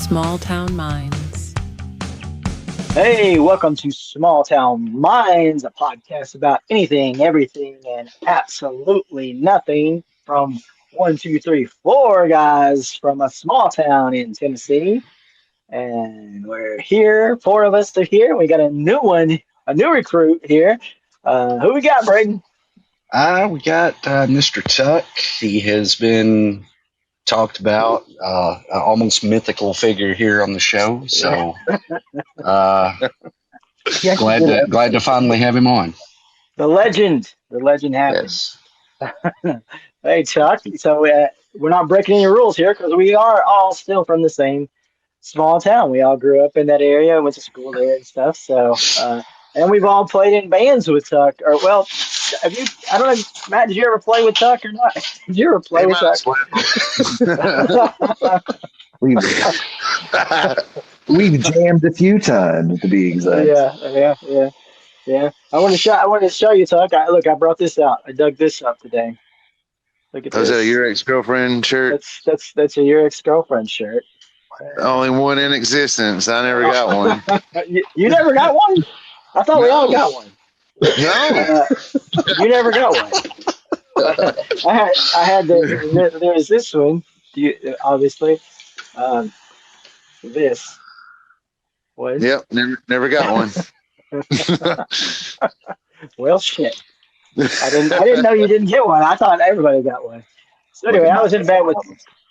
Small Town Minds. Hey, welcome to Small Town Minds, a podcast about anything, everything, and absolutely nothing from 4 guys from a small town in Tennessee. And we're here, 4 of us are here. We got a new one, a new recruit here. Who we got, Braden? We got Mr. Tuck. He has been talked about, an almost mythical figure here on the show. So glad to finally have him on. The legend happened. Yes. Hey, Chuck. So we're not breaking any rules here because we are all still from the same small town. We all grew up in that area, went to school there and stuff. So, and we've all played in bands with Tuck. Or well, have you? I don't know, Matt. Did you ever play with Tuck or not? Did you ever play with Tuck? We've jammed a few times, to be exact. Yeah. I want to show you, Tuck. I brought this out. I dug this up today. Look at this. Is that a your ex-girlfriend shirt? That's a your ex-girlfriend shirt. Only one in existence. I never got one. You never got one? I thought we all got one. No. You never got one. I had there was this one. Obviously, this was. Yep. Never got one. Well, shit. I didn't know you didn't get one. I thought everybody got one. So anyway, I was in band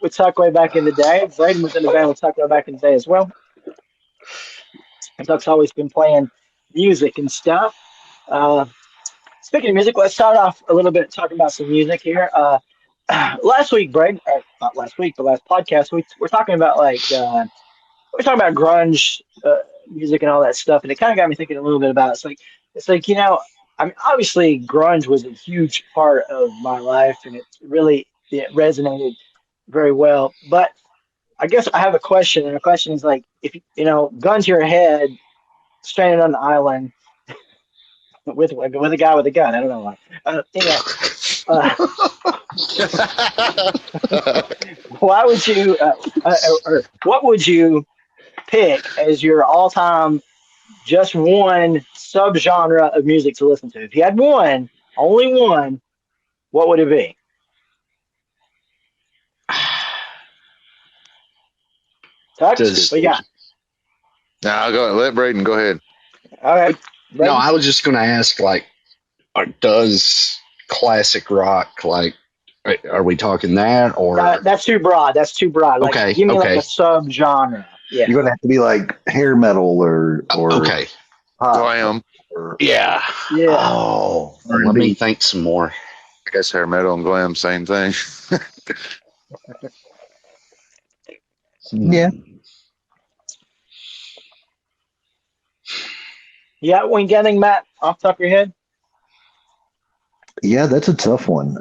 with Tuck way back in the day. Braden was in the band with Tuck way back in the day as well. And Tuck's always been playing music and stuff. Speaking of music, let's start off a little bit talking about some music here. Last week, Braden, not last week, but last podcast, we're talking about we're talking about grunge music and all that stuff, and it kind of got me thinking a little bit about it. It's like I mean, obviously, grunge was a huge part of my life, and it resonated very well. But I guess I have a question, and the question is like, if gun to your head, stranded on an island with a guy with a gun. I don't know why. Why would you? Or what would you pick as your all-time, just one subgenre of music to listen to? If you had one, only one, what would it be? Tuck, what you got? No, I'll go. Let Braden go ahead. All right. Braden? No, I was just going to ask, does classic rock, are we talking that or? That's too broad. Okay. Give me like a subgenre. Yeah. You're gonna have to be like hair metal or okay. Glam. Yeah. Oh, let me think some more. I guess hair metal and glam, same thing. Yeah. You got one getting, Matt, off the top of your head? Yeah, that's a tough one.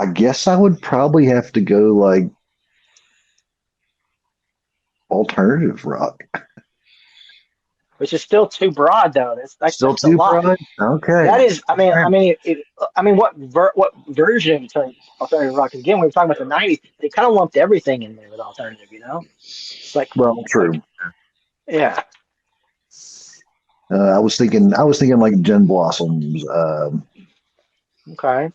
I guess I would probably have to go like alternative rock. Which is still too broad, though. That's Still that's too a lot. broad? Okay. That is, what version of alternative rock? Again, we were talking about the '90s. They kind of lumped everything in there with alternative. It's like, Well, true. Yeah. I was thinking like Gin Blossoms, Okay.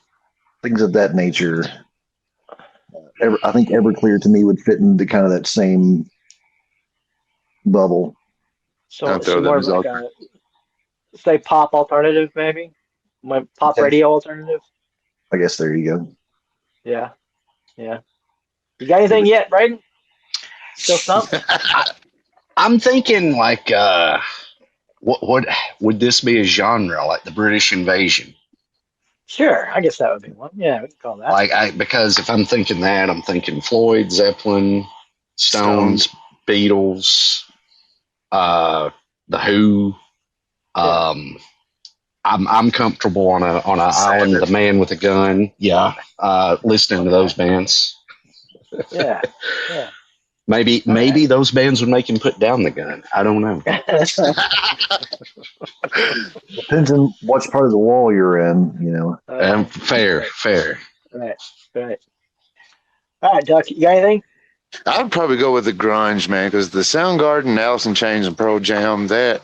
things of that nature. I think Everclear to me would fit into kind of that same bubble. So I'll throw more them of like say pop alternative, maybe? Pop radio alternative? I guess there you go. Yeah. You got anything yet, Braden? Still something? I'm thinking what would this be a genre, like the British Invasion? Sure, I guess that would be one. Yeah, we can call that. Because if I'm thinking that, I'm thinking Floyd, Zeppelin, Stones, Beatles, The Who. I'm comfortable on an island with a man with a gun. Yeah, listening to those bands. Yeah. Maybe those bands would make him put down the gun. I don't know. Depends on which part of the wall you're in, Fair. Right. All right, Duck, you got anything? I'd probably go with the grunge, man, because the Soundgarden, Alice in Chains, and Pearl Jam, that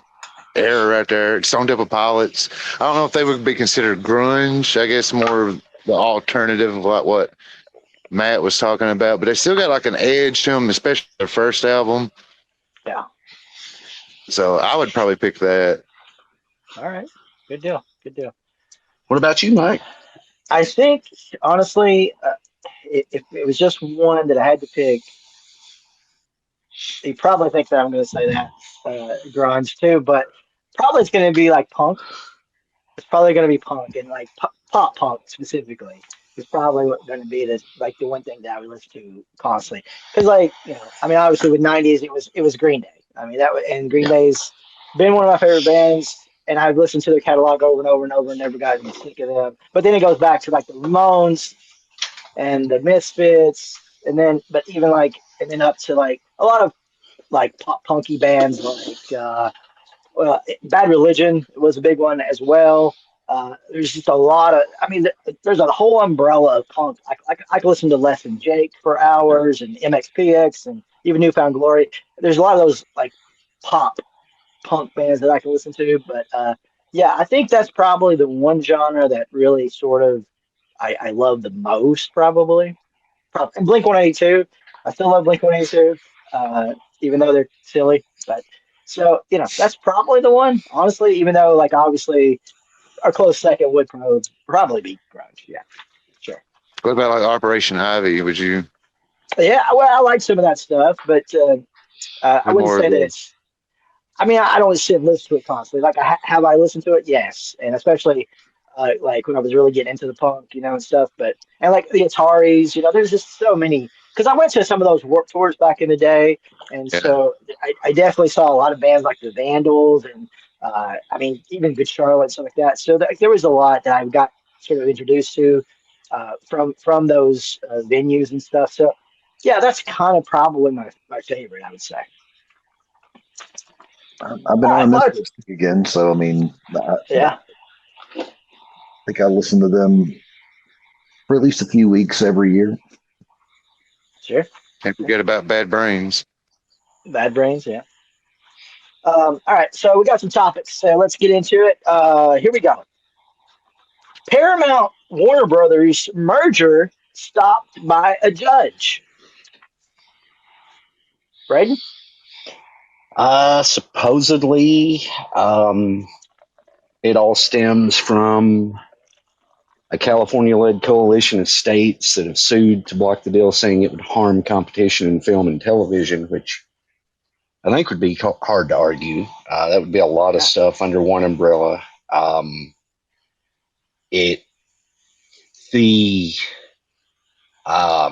era right there, Stone Temple Pilots. I don't know if they would be considered grunge. I guess more the alternative of like what Matt was talking about, but they still got like an edge to them, especially their first album. Yeah. So I would probably pick that. All right. Good deal. Good deal. What about you, Mike? I think, honestly, if it was just one that I had to pick, you probably think that I'm going to say that grunge too, but probably it's going to be like punk. It's probably going to be punk and like pop punk specifically. It's probably going to be the one thing that I would listen to constantly. Because I mean, obviously with '90s it was Green Day. I mean and Green Yeah. Day's been one of my favorite bands, and I've listened to their catalog over and over and over and never gotten sick of them. But then it goes back to like the Ramones and the Misfits, and then even and then up to like a lot of like pop punky bands like well, Bad Religion was a big one as well. There's just a lot of, I mean, there's a whole umbrella of punk. I could listen to Less Than Jake for hours and MXPX and even Newfound Glory. There's a lot of those like pop punk bands that I can listen to. But yeah, I think that's probably the one genre that really sort of I love the most, probably. And Blink 182. I still love Blink 182, even though they're silly. But so, that's probably the one, honestly, even though, like, obviously, our close second would probably be grunge. Yeah, sure. What about like Operation Ivy? Would you Yeah, well, I like some of that stuff, but I be wouldn't more say of that a it's. I mean, I don't sit and listen to it constantly. Like, have I listened to it? Yes, and especially like when I was really getting into the punk, and stuff. And like the Ataris, there's just so many. Because I went to some of those Warped Tours back in the day, and yeah? so I definitely saw a lot of bands like the Vandals, and I mean even Good Charlotte and stuff like that. So there was a lot that I got sort of introduced to from those venues and stuff. So yeah, that's kind of probably my favorite, I would say. I've been All on a right, Mark. Misfits kick again, so I mean, I Yeah, think I listen to them for at least a few weeks every year. sure. Can't forget about Bad Brains. Bad Brains, yeah. All right, so we got some topics. So let's get into it. Here we go. Paramount Warner Brothers merger stopped by a judge. Braden? Supposedly, it all stems from a California-led coalition of states that have sued to block the deal, saying it would harm competition in film and television, which I think would be hard to argue. That would be a lot of Yeah. stuff under one umbrella. It the how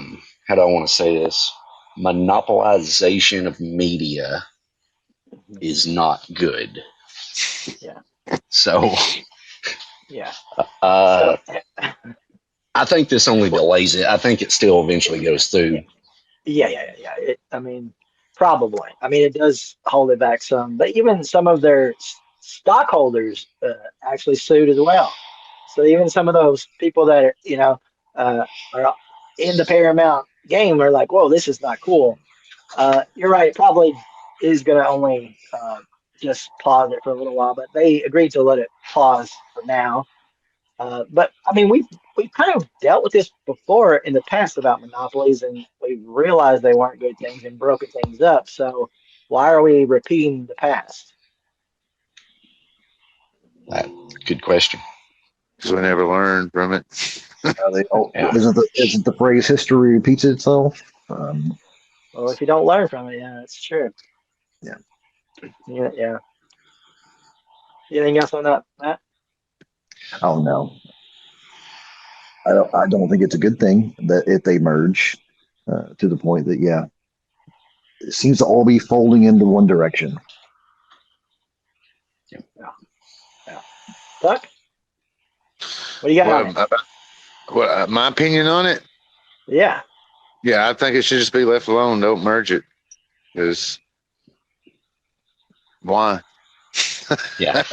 do I want to say this? Monopolization of media is not good. Yeah. So, Yeah. uh, So, I think this only delays it. I think it still eventually goes through. yeah. I mean, probably. I mean, it does hold it back some, but even some of their stockholders actually sued as well. So even some of those people that are in the Paramount game are like, "Whoa, this is not cool." You're right. It probably is going to only just pause it for a little while, but they agreed to let it pause for now. But I mean, we've kind of dealt with this before in the past about monopolies, and we've realized they weren't good things and broken things up. So why are we repeating the past? Good question. So we never learned from it. Yeah. Isn't the phrase "history repeats itself"? Well, if you don't learn from it, yeah, that's true. Yeah. Yeah. Anything else on that, Matt? Oh no, I don't think it's a good thing that if they merge to the point that it seems to all be folding into one direction. Yeah. Tuck, what do you got on it? What my opinion on it? Yeah. Yeah, I think it should just be left alone. Don't merge it. Because why? Yeah.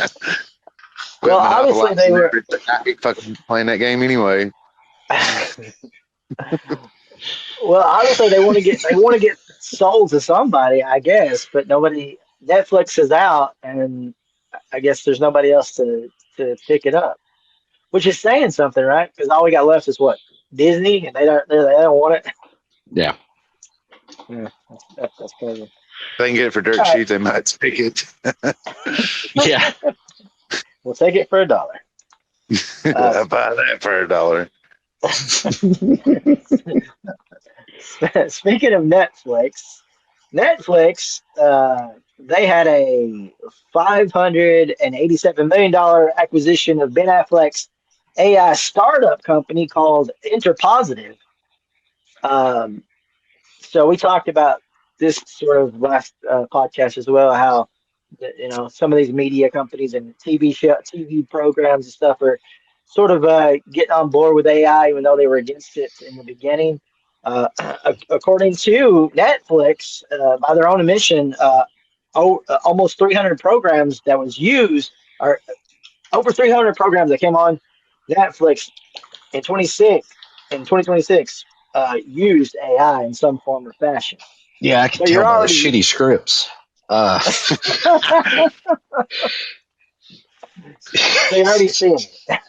Well, obviously they were. I hate fucking playing that game anyway. Well, obviously they want to get sold to somebody, I guess, but nobody. Netflix is out, and I guess there's nobody else to pick it up, which is saying something, right? Because all we got left is what, Disney, and they don't want it. Yeah. Yeah, that's crazy. If they can get it for dirt All right, cheap, they might take it. Yeah. we'll take it for $1. I buy that for $1. Speaking of Netflix, they had a $587 million acquisition of Ben Affleck's AI startup company called InterPositive. Um, so we talked about this sort of last podcast as well, how some of these media companies and TV programs and stuff are sort of getting on board with AI, even though they were against it in the beginning. According to Netflix, by their own admission, almost 300 programs that was used, or over 300 programs that came on Netflix in 2026 used AI in some form or fashion. Yeah, I can So tell you're by the already shitty scripts. so you're already seeing it.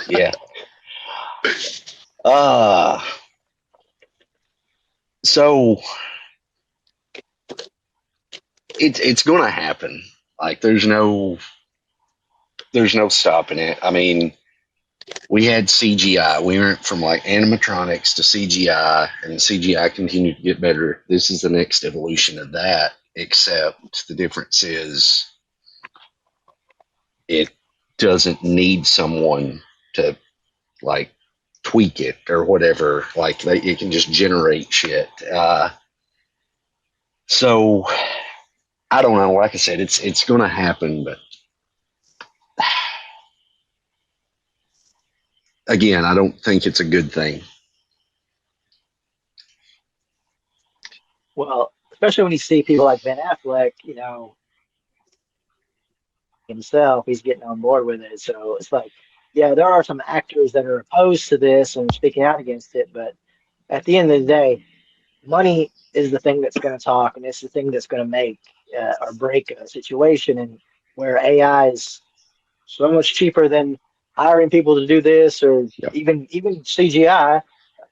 Yeah. Uh, so it's gonna happen. Like there's no stopping it. I mean, we had CGI. We went from like animatronics to CGI, and CGI continued to get better. This is the next evolution of that, except the difference is it doesn't need someone to like tweak it or whatever. Like it can just generate shit. So I don't know. Like I said, it's going to happen, but again, I don't think it's a good thing. Well, especially when you see people like Ben Affleck, himself, he's getting on board with it. So it's like, yeah, there are some actors that are opposed to this and speaking out against it, but at the end of the day, money is the thing that's going to talk, and it's the thing that's going to make or break a situation. And where AI is so much cheaper than hiring people to do this, or Yep. even CGI,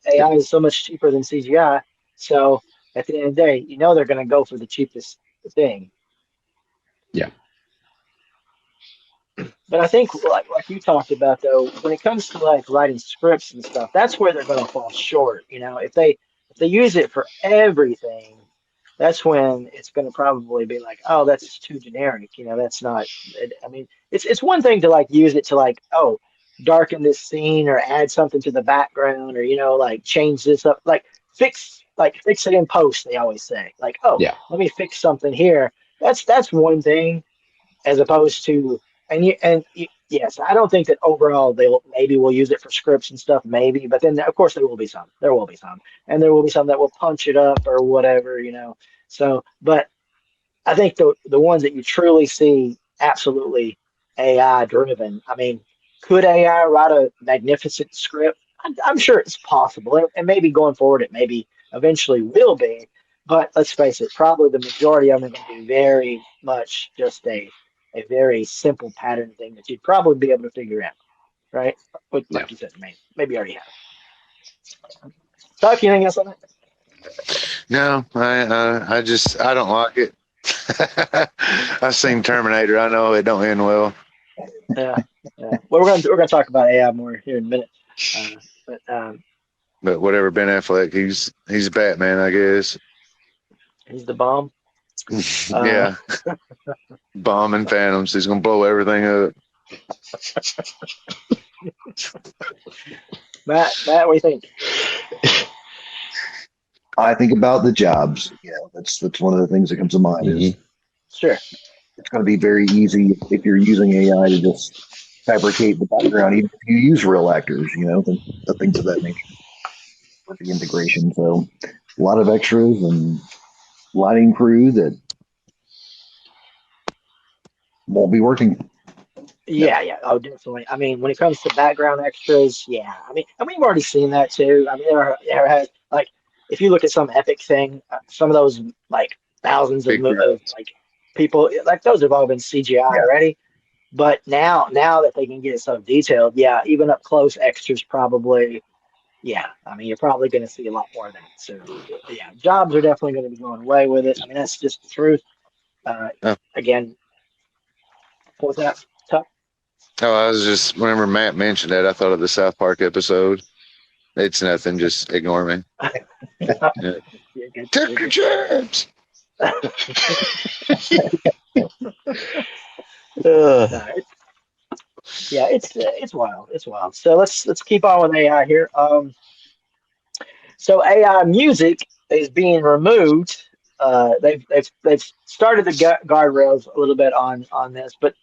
AI Yep. is so much cheaper than CGI. So at the end of the day, they're going to go for the cheapest thing. Yeah. But I think, like you talked about, though, when it comes to like writing scripts and stuff, that's where they're going to fall short. If they use it for everything, that's when it's going to probably be like, oh, that's too generic. That's not. I mean, it's one thing to like use it to like, oh, darken this scene or add something to the background, or like change this up, fix it in post. They always say like, oh, Yeah. let me fix something here. That's one thing, as opposed to yes, I don't think that overall we'll use it for scripts and stuff, maybe, but then of course there will be some, and there will be some that will punch it up or whatever. So, but I think the ones that you truly see absolutely AI driven. I mean, could AI write a magnificent script? I'm sure it's possible, and maybe going forward it maybe eventually will be. But let's face it, probably the majority of them are going to be very much just a very simple pattern thing that you'd probably be able to figure out, right? But Yeah. like you said, maybe you already have. Tuck, anything else on that? No, I don't like it. I've seen Terminator. I know it don't end well. Yeah. Well, we're gonna talk about AI more here in a minute. But whatever, Ben Affleck, he's Batman, I guess. He's the bomb. Yeah, bombing phantoms. He's gonna blow everything up. Matt, what do you think? I think about the jobs. Yeah, that's one of the things that comes to mind. Is Sure. it's going to be very easy if you're using AI to just fabricate the background, even if you use real actors, the things of that nature with the integration. So a lot of extras and lighting crew that won't be working. Yeah. Oh, definitely. I mean, when it comes to background extras, yeah. I mean, and we've already seen that too. I mean, there has like if you look at some epic thing, some of those like thousands of, like people, like those have all been CGI already. But now that they can get so detailed, yeah, even up close extras probably, yeah. I mean, you're probably going to see a lot more of that. So yeah, jobs are definitely going to be going away with it. I mean, that's just the truth. Oh, Again, what was that? Tough? oh, I was just, whenever Matt mentioned that, I thought of the South Park episode. It's nothing. Just ignore me. Yeah. You're good. Take your chance. No, it's wild. It's wild. So let's keep on with AI here. So AI music is being removed. They've started the guardrails a little bit on this, but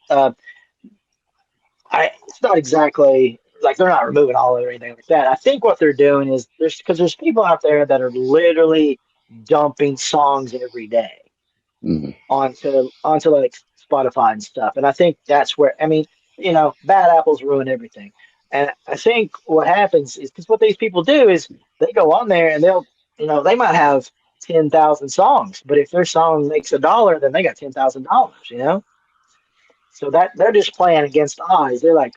it's not exactly like they're not removing all of it or anything like that. I think what they're doing is there's people out there that are literally dumping songs every day Mhm. onto like Spotify and stuff. And I think that's where, I mean, bad apples ruin everything. And I think what happens is because what these people do is they go on there and they might have 10,000 songs, but if their song makes $1, then they got $10,000. So that they're just playing against odds. They're like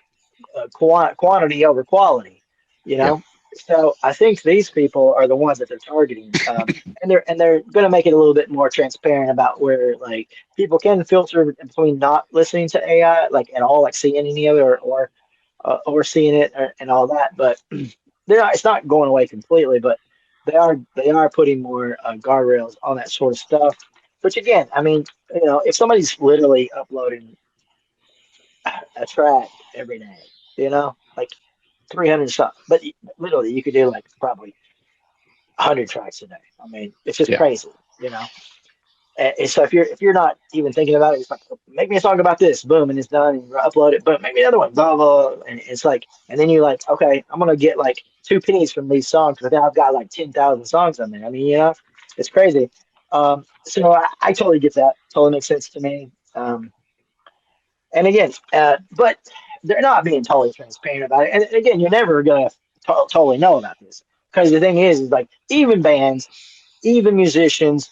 quantity over quality, you Yeah. know. So I think these people are the ones that they're targeting, and they're going to make it a little bit more transparent about where like people can filter between not listening to AI like at all, like seeing any of it or seeing it and all that. But they're not. It's not going away completely, but they are putting more guardrails on that sort of stuff. Which again, I mean, if somebody's literally uploading a track every day, like 300 something. But literally, you could do like probably 100 tracks a day. I mean, it's just Yeah. crazy. And so if you're not even thinking about it, it's like make me a song about this, boom, and it's done, and you upload it, boom, make me another one, blah blah, and it's like, and then you're like, okay, I'm gonna get like 2 pennies from these songs, but then I've got like 10,000 songs on there. I mean, it's crazy. So I totally get that. Totally makes sense to me. And again, but they're not being totally transparent about it. And again, you're never gonna totally know about this because the thing is like even bands, even musicians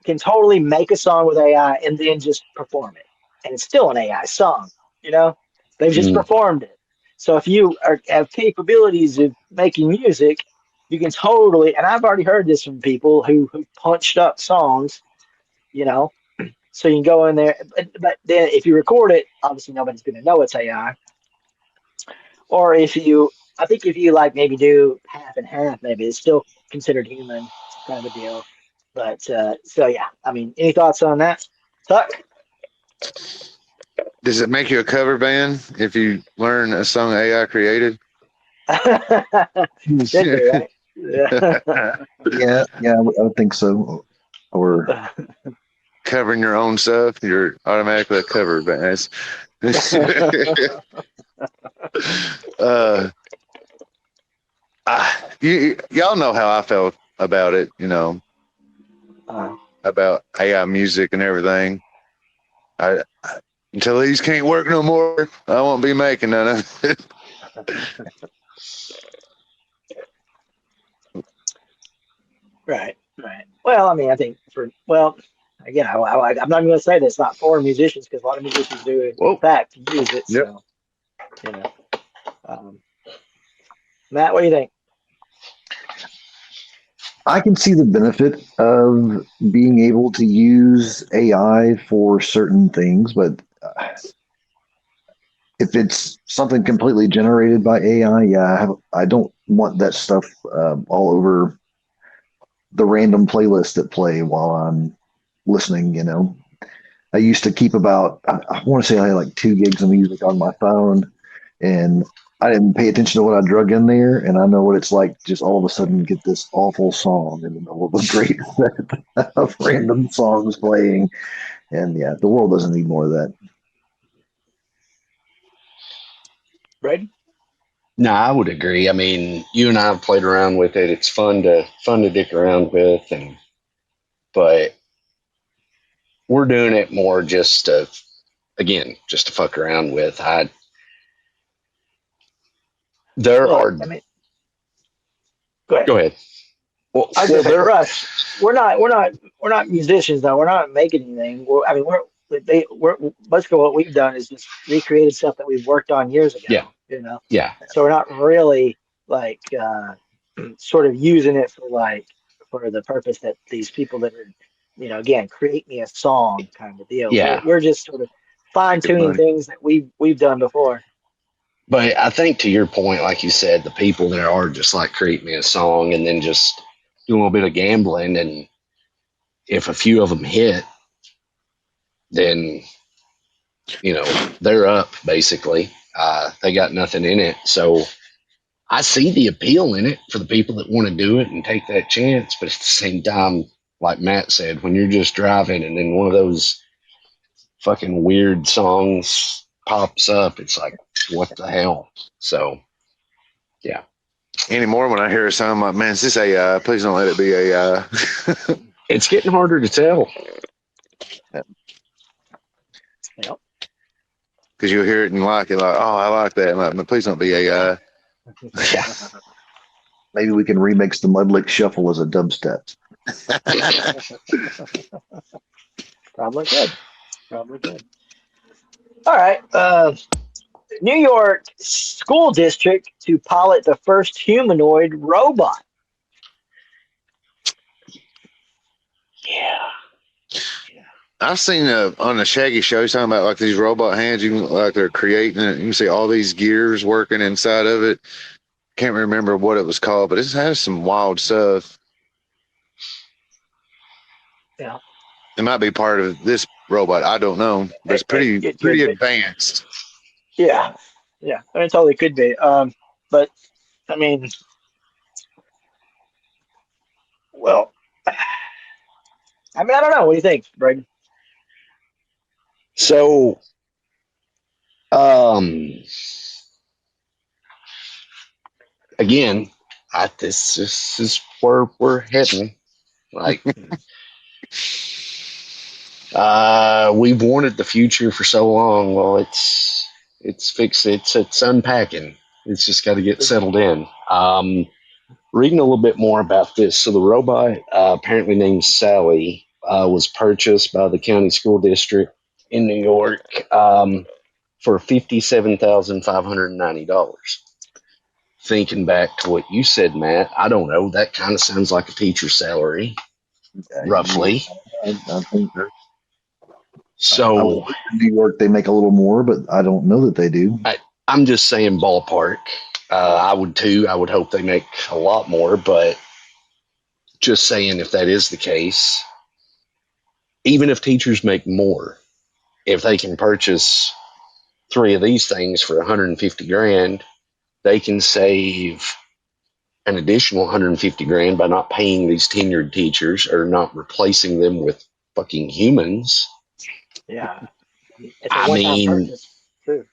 can totally make a song with AI and then just perform it, and it's still an AI song. You know, they've just Mm. performed it. So if you have capabilities of making music, you can totally. And I've already heard this from people who punched up songs. You know, so you can go in there, but then if you record it, obviously nobody's going to know it's AI. Or I think if you like maybe do half and half, maybe it's still considered human kind of a deal. But so yeah, I mean, any thoughts on that, Tuck? Does it make you a cover band if you learn a song AI created? Should be right. Yeah. Yeah, I would think so. Or Covering your own stuff, you're automatically a cover band. uh, y'all know how I felt about it, about AI music and everything. Until these can't work no more, I won't be making none of it. Right. Well, I mean, I think again, I'm not going to say that it's not for musicians because a lot of musicians do, in Whoa. fact, use it. Yep. So, you know, um, Matt, what do you think? I can see the benefit of being able to use AI for certain things, but if it's something completely generated by AI, I don't want that stuff all over the random playlists that play while I'm listening. I used to keep I want to say I had like 2 gigs of music on my phone, and I didn't pay attention to what I drug in there, and I know what it's like to just all of a sudden get this awful song in the middle of a great set of random songs playing. And yeah, the world doesn't need more of that. Braden? No, I would agree. I mean, you and I have played around with it. It's fun to dick around with, but we're doing it more just to fuck around with. There Well, are. I mean, go ahead. Go ahead. Well, I was well, gonna say they're for us, we're not musicians though. We're not making anything. We're basically what we've done is just recreated stuff that we've worked on years yeah, ago. yeah, So we're not really like sort of using it for the purpose that these people that are again create me a song kind of deal. We're yeah. we're just sort of fine Making tuning money. things that we've done before. But I think to your point, like you said, the people that are just like create me a song and then just do a little bit of gambling, and if a few of them hit, then they're up basically. They got nothing in it, so I see the appeal in it for the people that want to do it and take that chance. But at the same time, like Matt said, when you're just driving and then one of those fucking weird songs pops up, it's like, what the hell? So, yeah. Anymore, when I hear a song, I'm like, man, is this AI? Please don't let it be AI. It's getting harder to tell. Yep. Because you'll hear it and like it, like, oh, I like that. I'm like, man, please don't be AI. Yeah. Maybe we can remix the Mudlick Shuffle as a dubstep. Probably good. All right. New York school district to pilot the first humanoid robot. Yeah. I've seen on the Shaggy show, he's talking about like these robot hands. You can like they're creating it. You can see all these gears working inside of it. Can't remember what it was called, but it has some wild stuff. Yeah. It might be part of this robot. I don't know, but it's pretty It could pretty be. advanced. Yeah. Yeah. I mean, it totally could be. But I mean, well, I don't know. What do you think, Braden? So, again, this is where we're heading. Like, we've wanted the future for so long. Well, it's fixed. It's unpacking. It's just got to get settled in. Reading a little bit more about this. So the robot, apparently named Sally, was purchased by the county school district in New York for $57,590. Thinking back to what you said, Matt, I don't know. That kind of sounds like a teacher's salary, roughly. I think I would So think in New York they make a little more, but I don't know that they do. I'm just saying ballpark. I would too. I would hope they make a lot more, but just saying if that is the case, even if teachers make more, if they can purchase three of these things for 150 grand, they can save an additional 150 grand by not paying these tenured teachers or not replacing them with fucking humans. Yeah. It's a I one-time mean, purchase too.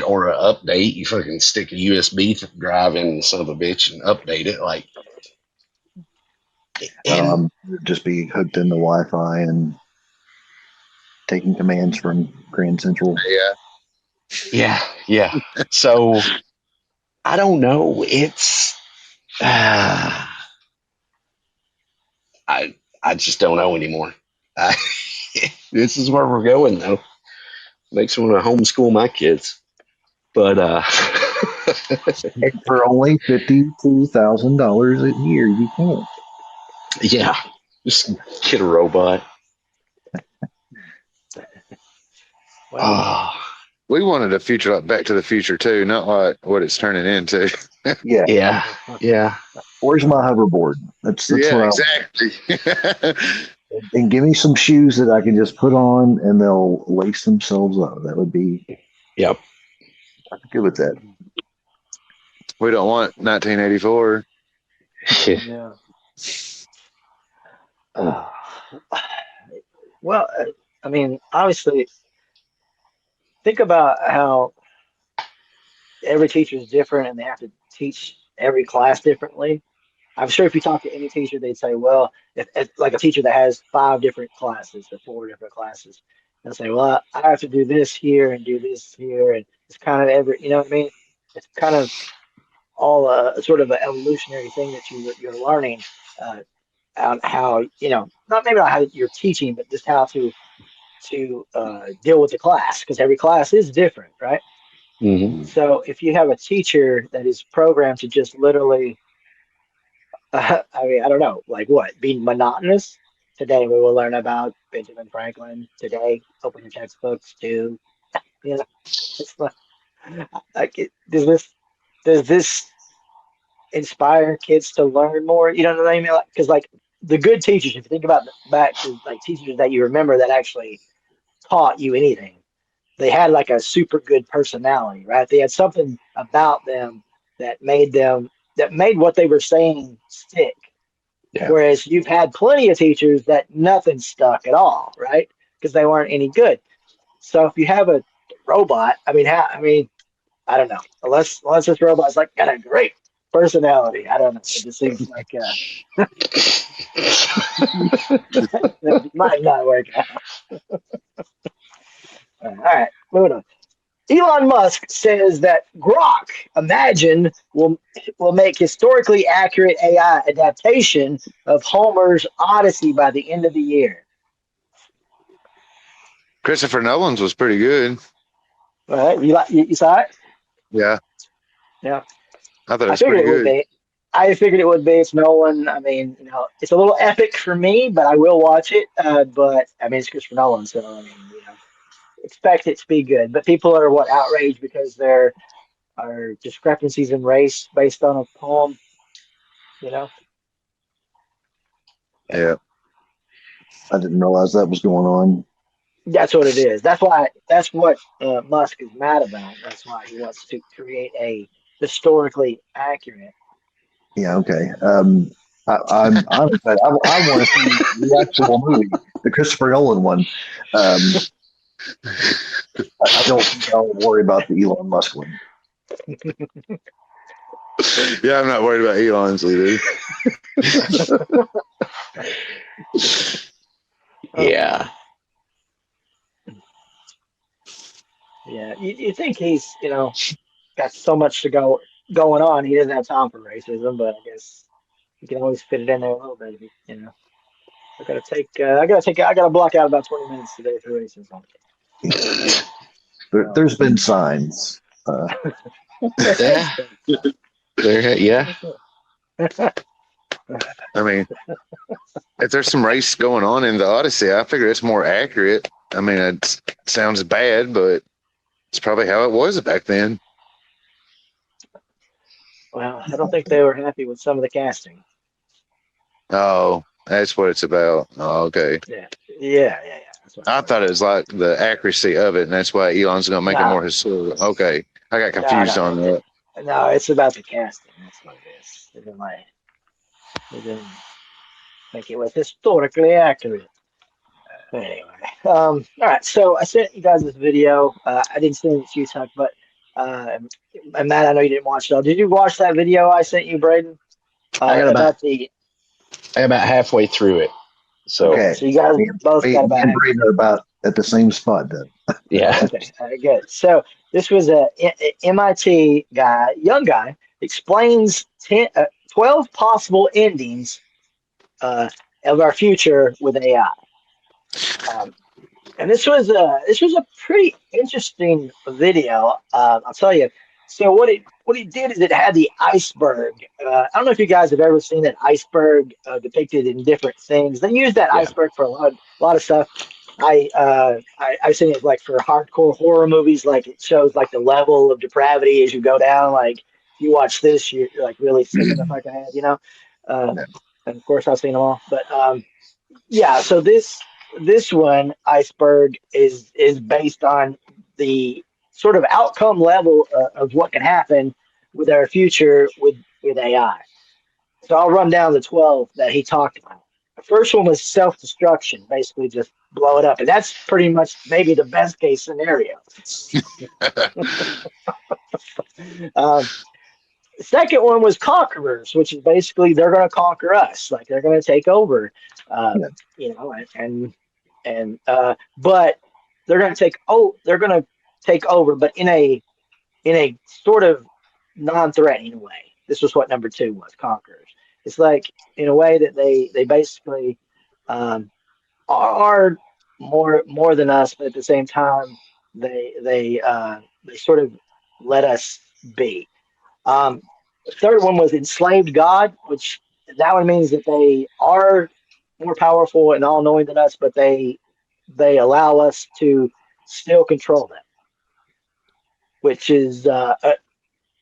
or an update, you fucking stick a USB drive in, son of a bitch, and update it. Like, and Just be hooked into Wi-Fi and taking commands from Grand Central. yeah. So I don't know. It's I just don't know anymore. This is where we're going, though. Makes me want to homeschool my kids, but And for only $52,000 a year, you can't. yeah, just get a robot. Well, We wanted a future like Back to the Future too, not like what it's turning into. Yeah. yeah. Where's my hoverboard? That's Yeah, what exactly. and give me some shoes that I can just put on and they'll lace themselves up. That would be Yep. I'm good with that. We don't want 1984. yeah. Well, I mean, obviously, think about how every teacher is different and they have to teach every class differently. I'm sure if you talk to any teacher, they'd say, well, if like a teacher that has 5 different classes or 4 different classes, they'll say, well, I have to do this here and do this here. And it's kind of every, you know what I mean? It's kind of sort of an evolutionary thing that you're learning on how not maybe not how you're teaching, but just how to deal with the class, because every class is different, right? Mm-hmm. So if you have a teacher that is programmed to just literally, I mean, I don't know, like what, be monotonous. Today we will learn about Benjamin Franklin. Today, open your textbooks to, you know, it's like does this inspire kids to learn more? You know what I mean? Because like the good teachers, if you think about back to like teachers that you remember that actually taught you anything, they had like a super good personality, right? They had something about them that made what they were saying stick. Yeah. Whereas you've had plenty of teachers that nothing stuck at all, right? Because they weren't any good. So if you have a robot, I don't know. Unless this robot's like got a great personality, I don't know. It just seems like that might not work out. All right, moving on. Elon Musk says that Grok Imagine will make historically accurate AI adaptation of Homer's Odyssey by the end of the year. Christopher Nolan's was pretty good. All right, you saw it? Yeah, Yeah, I thought it I was figured pretty it would good. be. I figured it would be. It's Nolan. I mean, it's a little epic for me, but I will watch it. But I mean, it's Christopher Nolan, so I mean, expect it to be good. But people are outraged because there are discrepancies in race based on a poem. You know, Yeah, I didn't realize that was going on. that's what it is. That's what Musk is mad about. That's why he wants to create a historically accurate. Yeah, okay. I'm excited. I want to see the actual movie, the Christopher Nolan one. Um, I don't think I'll worry about the Elon Musk one. yeah. I'm not worried about Elon's either. Yeah. Yeah, you think he's got so much going on. He doesn't have time for racism, but I guess you can always fit it in there a little bit. I gotta block out about 20 minutes today for racism. There's been signs. Yeah. Yeah. I mean, if there's some race going on in the Odyssey, I figure it's more accurate. I mean, it sounds bad, but it's probably how it was back then. Well, I don't think they were happy with some of the casting. Oh, that's what it's about. Oh, okay. Yeah. That's what I it's thought it was like the accuracy of it, and that's why Elon's going to make it about. more historical. Okay, I got No, confused on that. no, it's about the casting. That's what it is. They didn't make it was historically accurate. Anyway, all right. So I sent you guys this video. I didn't send it to you, Tuck, but and Matt, I know you didn't watch it all. Did you watch that video I sent you, Braden? I got About the about halfway through it. So Okay. so you guys both Me got and about Braden are about at the same spot then. yeah. okay, good. So this was a MIT guy, young guy, explains 12 possible endings of our future with AI. And this was a pretty interesting video. I'll tell you. So what he did is it had the iceberg. I don't know if you guys have ever seen that iceberg depicted in different things. They use that Yeah. iceberg for a lot of stuff. I've seen it like for hardcore horror movies. Like it shows like the level of depravity as you go down. Like if you watch this, you're like really sick in the fucking head. Uh, and of course I've seen them all. But yeah, so this one iceberg is based on the sort of outcome level of what can happen with our future with AI. So I'll run down the 12 that he talked about. The first one was self-destruction, basically just blow it up, and that's pretty much maybe the best case scenario. um, the second one was conquerors, which is basically they're going to conquer us, like they're going to take over, Yeah. but they're going to take over, but in a sort of non-threatening way. This was what number two was, conquerors. It's like in a way that they basically um, are more than us, but at the same time they sort of let us be. The third one was enslaved God, which that one means that they are more powerful and all knowing than us, but they allow us to still control them, which is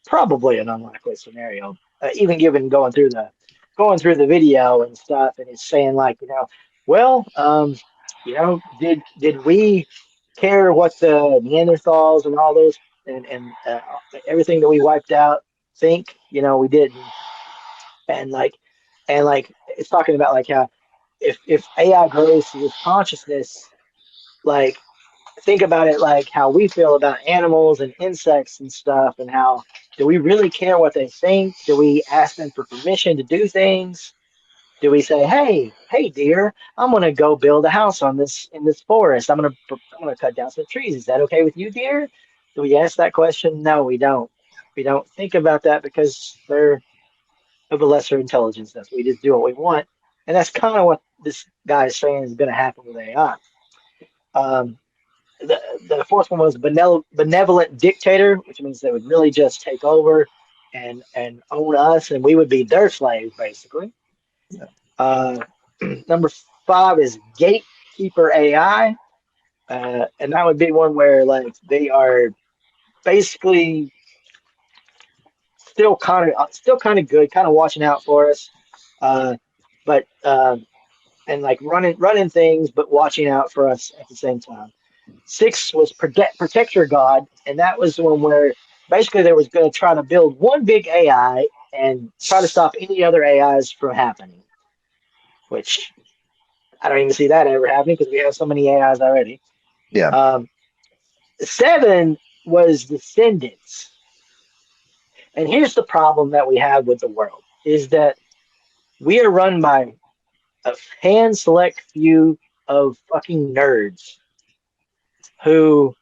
probably an unlikely scenario. Even given going through the video and stuff, and it's saying like, well, did we care what the Neanderthals and all those and everything that we wiped out think? We didn't. And like it's talking about like how if AI grows to this consciousness, like think about it like how we feel about animals and insects and stuff, and how do we really care what they think? Do we ask them for permission to do things? Do we say, hey, dear, I'm gonna go build a house on this in this forest. I'm gonna cut down some trees. Is that okay with you, dear? Do we ask that question? No, we don't. We don't think about that because they're of a lesser intelligence. That's we just do what we want, and that's kind of what this guy is saying is going to happen with AI. Um, the fourth one was benevolent dictator, which means they would really just take over and own us, and we would be their slaves, basically. Uh, number five is gatekeeper AI, and that would be one where like they are basically still kind of good, kind of watching out for us, but and like running things, but watching out for us at the same time. Six was protector god, and that was the one where basically they was going to try to build one big AI and try to stop any other AIs from happening, which I don't even see that ever happening because we have so many AIs already. Yeah. Seven was descendants, and here's the problem that we have with the world is that we are run by a hand select few of fucking nerds who,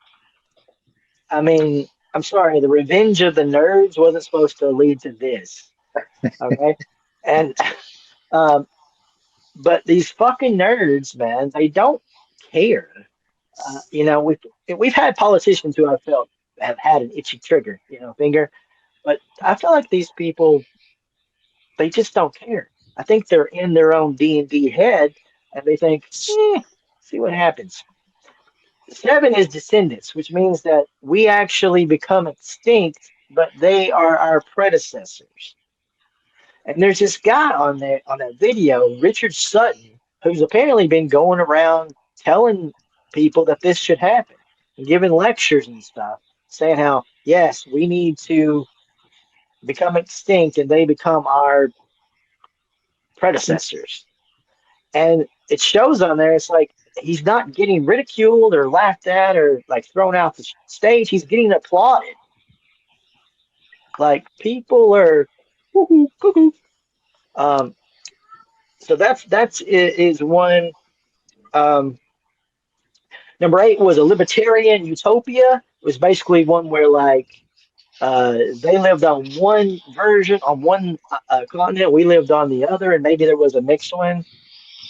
I mean, I'm sorry, the revenge of the nerds wasn't supposed to lead to this. Okay. And, um, but these fucking nerds, man, they don't care. We've had politicians who I felt have had an itchy trigger, finger, but I feel like these people, they just don't care. I think they're in their own D&D head and they think, see what happens. Seven is descendants, which means that we actually become extinct, but they are our predecessors. And there's this guy on that video, Richard Sutton, who's apparently been going around telling people that this should happen and giving lectures and stuff, saying how yes, we need to become extinct and they become our predecessors. And it shows on there, it's like he's not getting ridiculed or laughed at or like thrown out the stage. He's getting applauded. Like people are, woo-hoo, cuckoo. Um, so that's is one. Um, Number eight was a libertarian utopia. It was basically one where like they lived on one version on one continent, we lived on the other, and maybe there was a mixed one,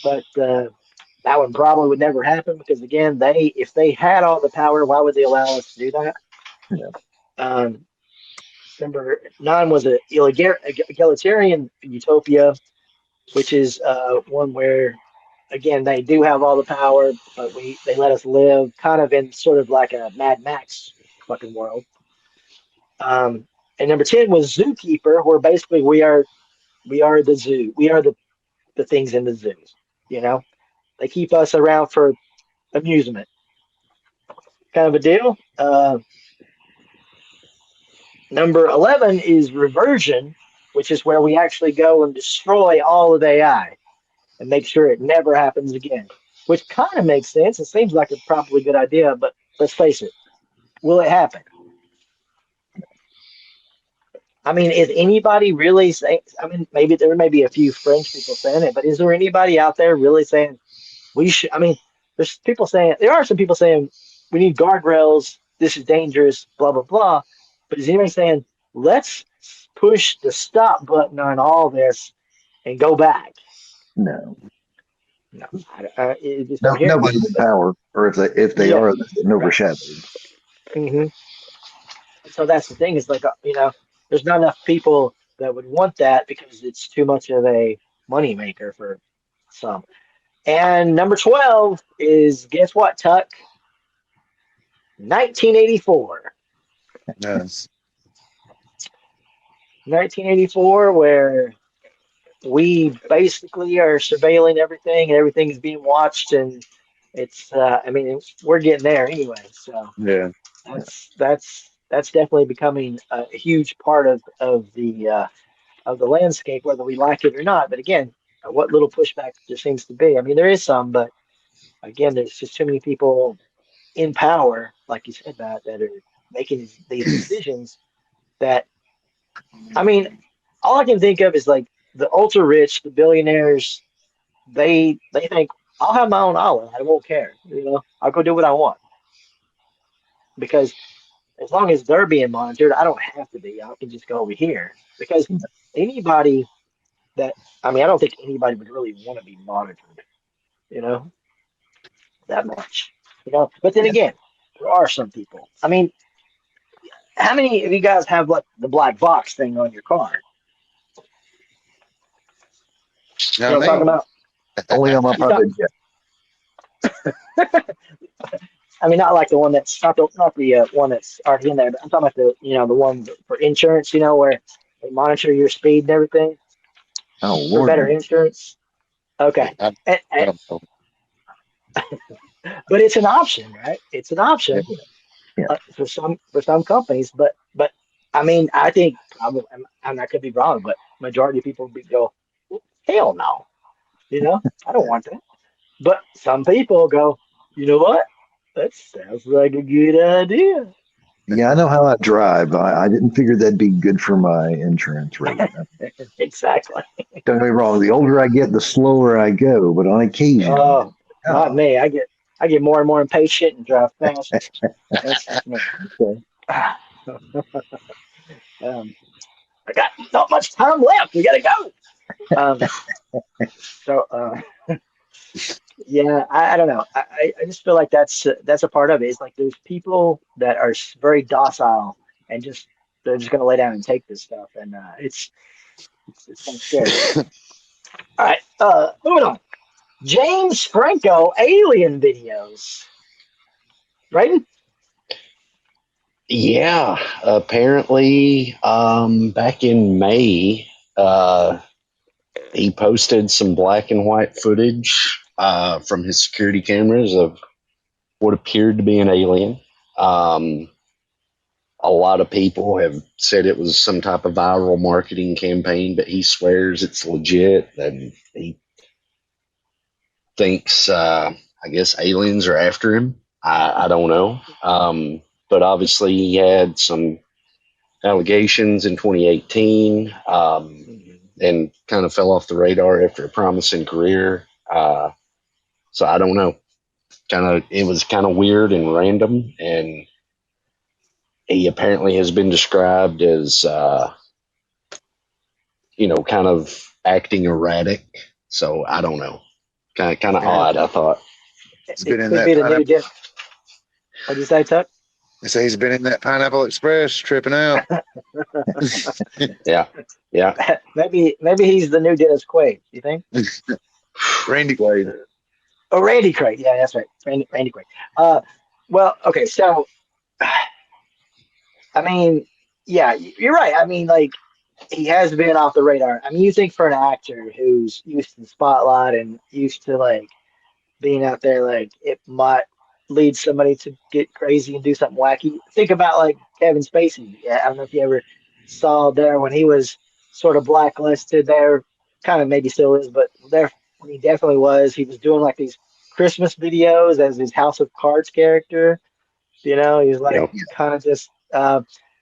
but that one probably would never happen because again, if they had all the power, why would they allow us to do that? Yeah. Um, Number nine was a egalitarian utopia, which is one where again they do have all the power, but they let us live kind of in sort of like a Mad Max fucking world. And number 10 was zookeeper, where basically we are the zoo. We are the things in the zoos. You know, they keep us around for amusement, kind of a deal. Number 11 is reversion, which is where we actually go and destroy all of AI and make sure it never happens again, which kind of makes sense. It seems like a probably good idea, but let's face it, will it happen? I mean, is anybody really saying, I mean, maybe there may be a few French people saying it, but is there anybody out there really saying we should? I mean, there are some people saying we need guardrails, this is dangerous, blah, blah, blah. But is anybody saying let's push the stop button on all this and go back. No, No, I just don't hear nobody it. in power, or if they Yeah, are, they're getting right. overshadowed. hmm So that's the thing is like, there's not enough people that would want that because it's too much of a moneymaker for some. And number 12 is, guess what, Tuck? 1984. Yes. 1984, where we basically are surveilling everything and everything is being watched. And we're getting there anyway. So Yeah. that's definitely becoming a huge part of the landscape, whether we like it or not. But again, what little pushback there seems to be. I mean, there is some, but again, there's just too many people in power, like you said, that are making these decisions that, I mean, all I can think of is like the ultra rich, the billionaires, they think, I'll have my own island. I won't care. I'll go do what I want because as long as they're being monitored, I don't have to be. I can just go over here because anybody I don't think anybody would really want to be monitored, you know, that much, But then again, there are some people. I mean, how many of you guys have like the black box thing on your car? You Now, know what I'm talking me. about? Only on my You got, private jet. I mean, not like the one that's not the one that's already in there, but I'm talking about the one for insurance, where they monitor your speed and everything Oh for Lord, better no. insurance. Okay, I, I and, don't know. but it's an option, right? It's an Yeah. option Yeah, for some companies, but I mean, I think probably, and I could be wrong, but majority of people would go, hell no, I don't want that. But some people go, you know what? That sounds like a good idea. yeah. I know how I drive. I didn't figure that'd be good for my insurance rate. Exactly. Don't get me wrong. The older I get, the slower I go. But on occasion, Oh, not oh, me. I get more and more impatient and drive fast. That's just me. okay. um, I got not much time left. We gotta go. So yeah, I don't know. I just feel like that's a part of it. It's like there's people that are very docile and they're just gonna lay down and take this stuff, and it's kind of scary. All right, moving on. James Franco alien videos, right? Yeah, apparently, back in May, he posted some black and white footage from his security cameras of what appeared to be an alien. Um, a lot of people have said it was some type of viral marketing campaign, but he swears it's legit, and he thinks, I guess, aliens are after him. I don't know. But obviously, he had some allegations in 2018 and kind of fell off the radar after a promising career. So I don't know. It was kind of weird and random, and he apparently has been described as kind of acting erratic. So I don't know. Kind of Yeah. odd, I thought. He's been It in could that be the new pineapple. dip. What'd you say, Tuck? They say he's been in that Pineapple Express tripping out. Yeah, yeah. Maybe he's the new Dennis Quaid. You think? Randy Quaid. Oh, Randy Quaid. Yeah, that's right. Randy Quaid. Well, okay. So, I mean, yeah, you're right. I mean, like he has been off the radar. I mean, you think for an actor who's used to the spotlight and used to like being out there, like it might lead somebody to get crazy and do something wacky. Think about like Kevin Spacey. Yeah, I don't know if you ever saw there when he was sort of blacklisted there, kind of maybe still is, but there when he definitely was. He was doing like these Christmas videos as his House of Cards character. He's like Yep. kind of just.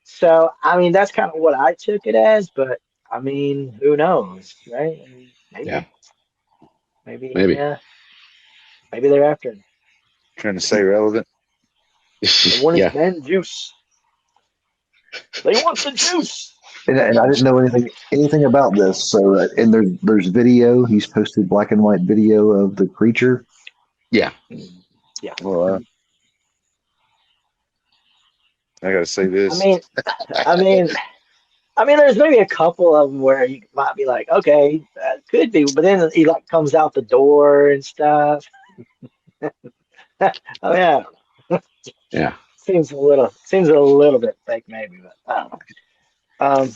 So I mean, that's kind of what I took it as, but I mean, who knows, right? I mean, Yeah, maybe, maybe. maybe they're after him. Trying to stay relevant. The one is Yeah. Ben Juice. They want the juice. And I didn't know anything about this. So, and there's video. He's posted black and white video of the creature. Yeah. Yeah. Well, I got to say I this. mean, I mean, there's maybe a couple of them where you might be like, okay, that could be, but then he like comes out the door and stuff. Oh yeah, Yeah. seems a little bit fake maybe, but I don't know. Um,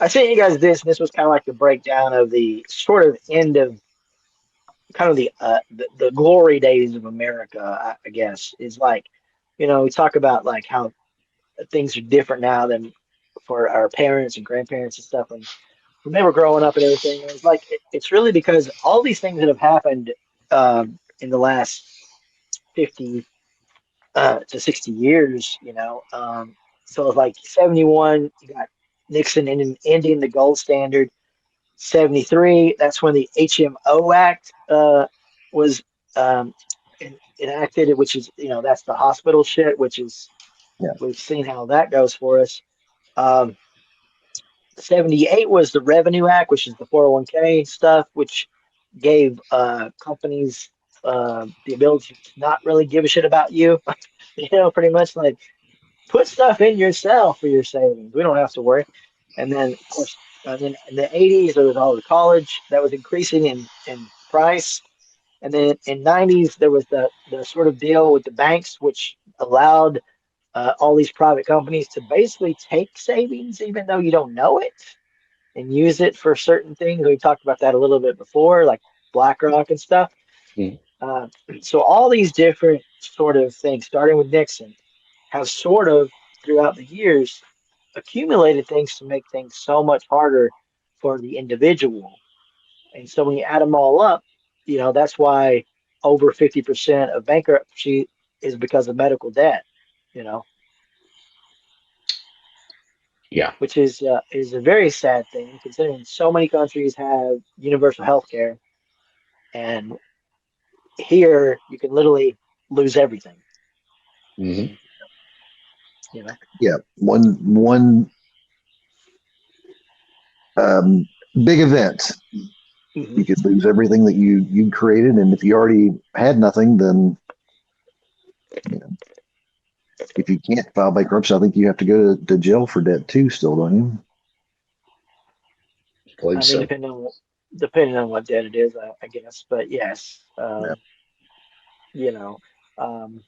I sent you guys this, and this was kind of like the breakdown of the sort of end of kind of the glory days of America. I guess is like, we talk about like how things are different now than for our parents and grandparents and stuff when they were growing up and everything. And it's like it's really because all these things that have happened in the last 50 to 60 years, so it's like 71, you got Nixon ending the gold standard. 73, that's when the HMO Act was enacted, which is, that's the hospital shit, which is, Yeah. we've seen how that goes for us. Um, 78 was the Revenue Act, which is the 401k stuff, which gave companies the ability to not really give a shit about you. Pretty much like put stuff in yourself for your savings. We don't have to worry. And then, of course, then in the 80s, there was all the college that was increasing in price. And then in 90s, there was the sort of deal with the banks, which allowed all these private companies to basically take savings, even though you don't know it, and use it for certain things. We talked about that a little bit before, like BlackRock and stuff. Mm. Uh, so all these different sort of things, starting with Nixon, have sort of throughout the years accumulated things to make things so much harder for the individual. And so when you add them all up, that's why over 50% of bankruptcy is because of medical debt, Yeah. which is a very sad thing considering so many countries have universal health care, and here you can literally lose everything. Mm-hmm. Yeah. One big event. Mm-hmm. You could lose everything that you created, and if you already had nothing, then if you can't file bankruptcy, I think you have to go to jail for debt too. Still, don't you? I believe I mean, so. depending on what debt it is, I guess. But yes, Yeah. you know, um,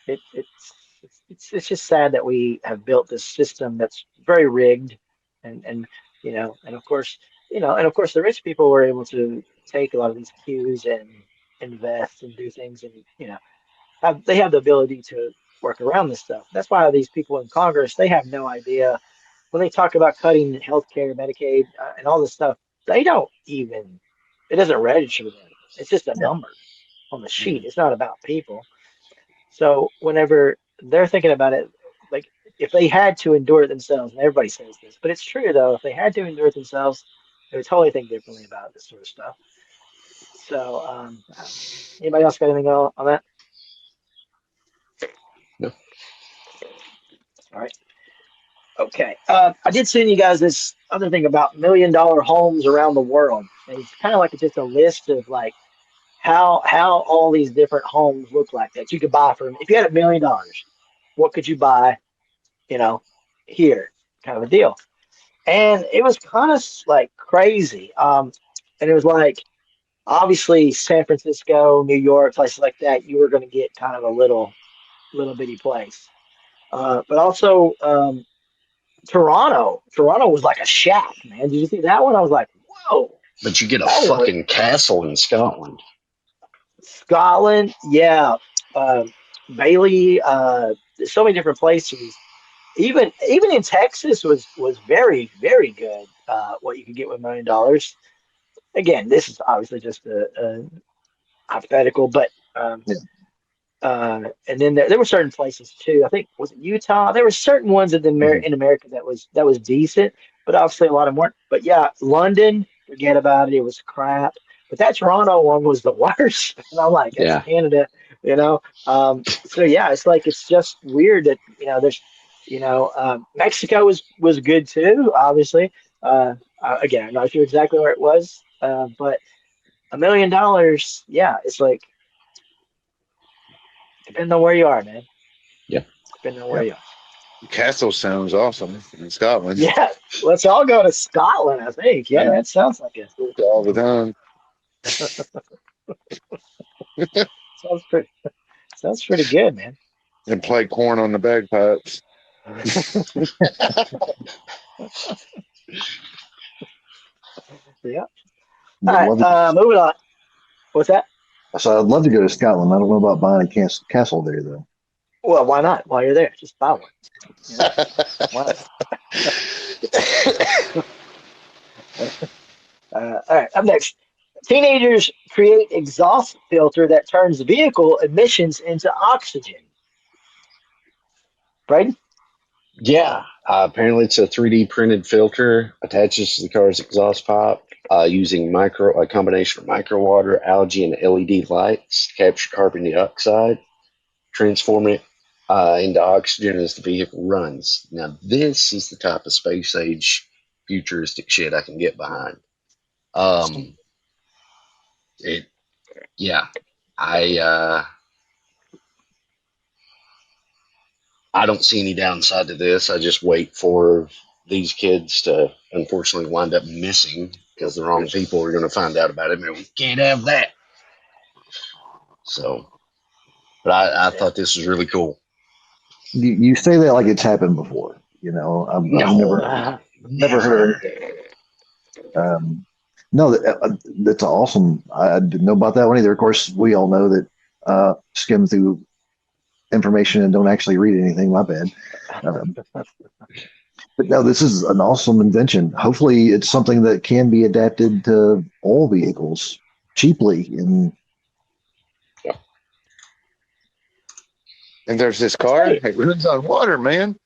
it's just sad that we have built this system that's very rigged, and and of course, the rich people were able to take a lot of these cues and invest and do things, and they have the ability to work around this stuff. That's why these people in Congress, they have no idea when they talk about cutting healthcare, Medicaid, and all this stuff. They don't even, it doesn't register with them. It's just a Yeah. number on the sheet. It's not about people. So whenever they're thinking about it, like if they had to endure it themselves, and everybody says this, but it's true though, if they had to endure it themselves, they would totally think differently about this sort of stuff. So, anybody else got anything on that? No. All right. Okay. I did send you guys this other thing about $1 million homes around the world. And it's kind of like just a list of like how all these different homes look like that you could buy from. If you had $1 million, what could you buy? You know, here, kind of a deal. And it was kind of like crazy. And it was like obviously San Francisco, New York, places like that. You were going to get kind of a little bitty place. But also Toronto was like a shack, man. Did you see that one? I was like, whoa, But you get a that is like fucking castle in Scotland. Scotland, yeah. Bailey, there's so many different places. Even in Texas was very, very good. What you could get with $1 million. Again, this is obviously just a hypothetical, but Yeah. and then there were certain places too. I think was it Utah. There were certain ones in America that was decent, but obviously a lot of them weren't. But yeah, London, forget about it. It was crap. But that Toronto one was the worst. And I'm like, that's Yeah. Canada. you know. So yeah, it's like it's just weird that there's Mexico was good too, obviously. Again, I'm not sure exactly where it was, but $1 million, yeah, it's like depending on where you are, man. Yeah. Depending on where you are. Castle sounds awesome in Scotland. Yeah, let's all go to Scotland. I think. Yeah, that sounds like it. All the time. Sounds pretty good, man. And play corn on the bagpipes. Yeah. I'd All love to, right, moving on. What's that? so I'd love to go to Scotland. I don't know about buying a castle there though. Well, why not? While you're there, just buy one. Why not? All right, up next. Teenagers create exhaust filter that turns vehicle emissions into oxygen. Right? Yeah. Apparently, it's a 3D printed filter attaches to the car's exhaust pipe using a combination of micro water, algae, and LED lights to capture carbon dioxide, transform it into oxygen as the vehicle runs. Now, this is the type of space age futuristic shit I can get behind. It, yeah, I I don't see any downside to this. I just wait for these kids to unfortunately wind up missing because the wrong people are going to find out about it. And we can't have that. So, but I thought this was really cool. You say that like it's happened before. I've never heard. No, that's awesome. I didn't know about that one either. Of course, we all know that skim through information and don't actually read anything. My bad. But no, this is an awesome invention. Hopefully, it's something that can be adapted to all vehicles cheaply. And there's this car. It runs on water, man.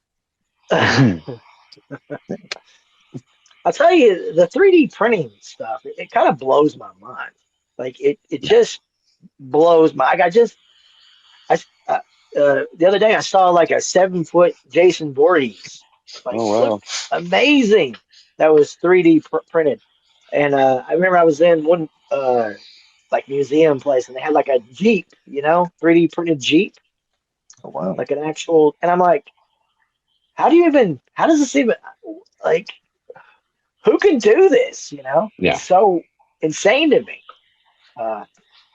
I'll tell you, the 3D printing stuff, it kind of blows my mind. Like it just blows my. The other day I saw like a 7-foot Jason Voorhees. Like, Oh wow! Amazing. That was 3D printed, and I remember I was in one like museum place, and they had like a Jeep, 3D printed Jeep, Oh wow! like an actual. And I'm like, how does this even like? Who can do this? Yeah. It's so insane to me.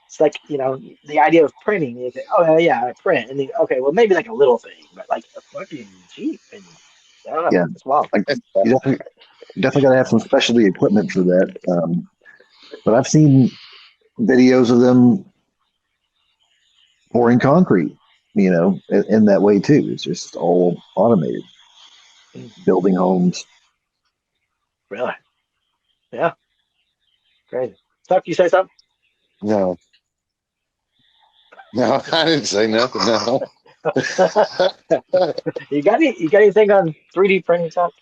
It's like, the idea of printing. You think, oh, yeah, I print. And then, okay, well, maybe like a little thing, but like a fucking Jeep. And I don't know. Yeah, It's wild. like you definitely got to have some specialty equipment for that. But I've seen videos of them pouring concrete, in that way too. It's just all automated, building homes. Really? Yeah. Crazy. Tuck, you say something? No, I didn't say nothing. No. You got anything on 3D printing, Tuck?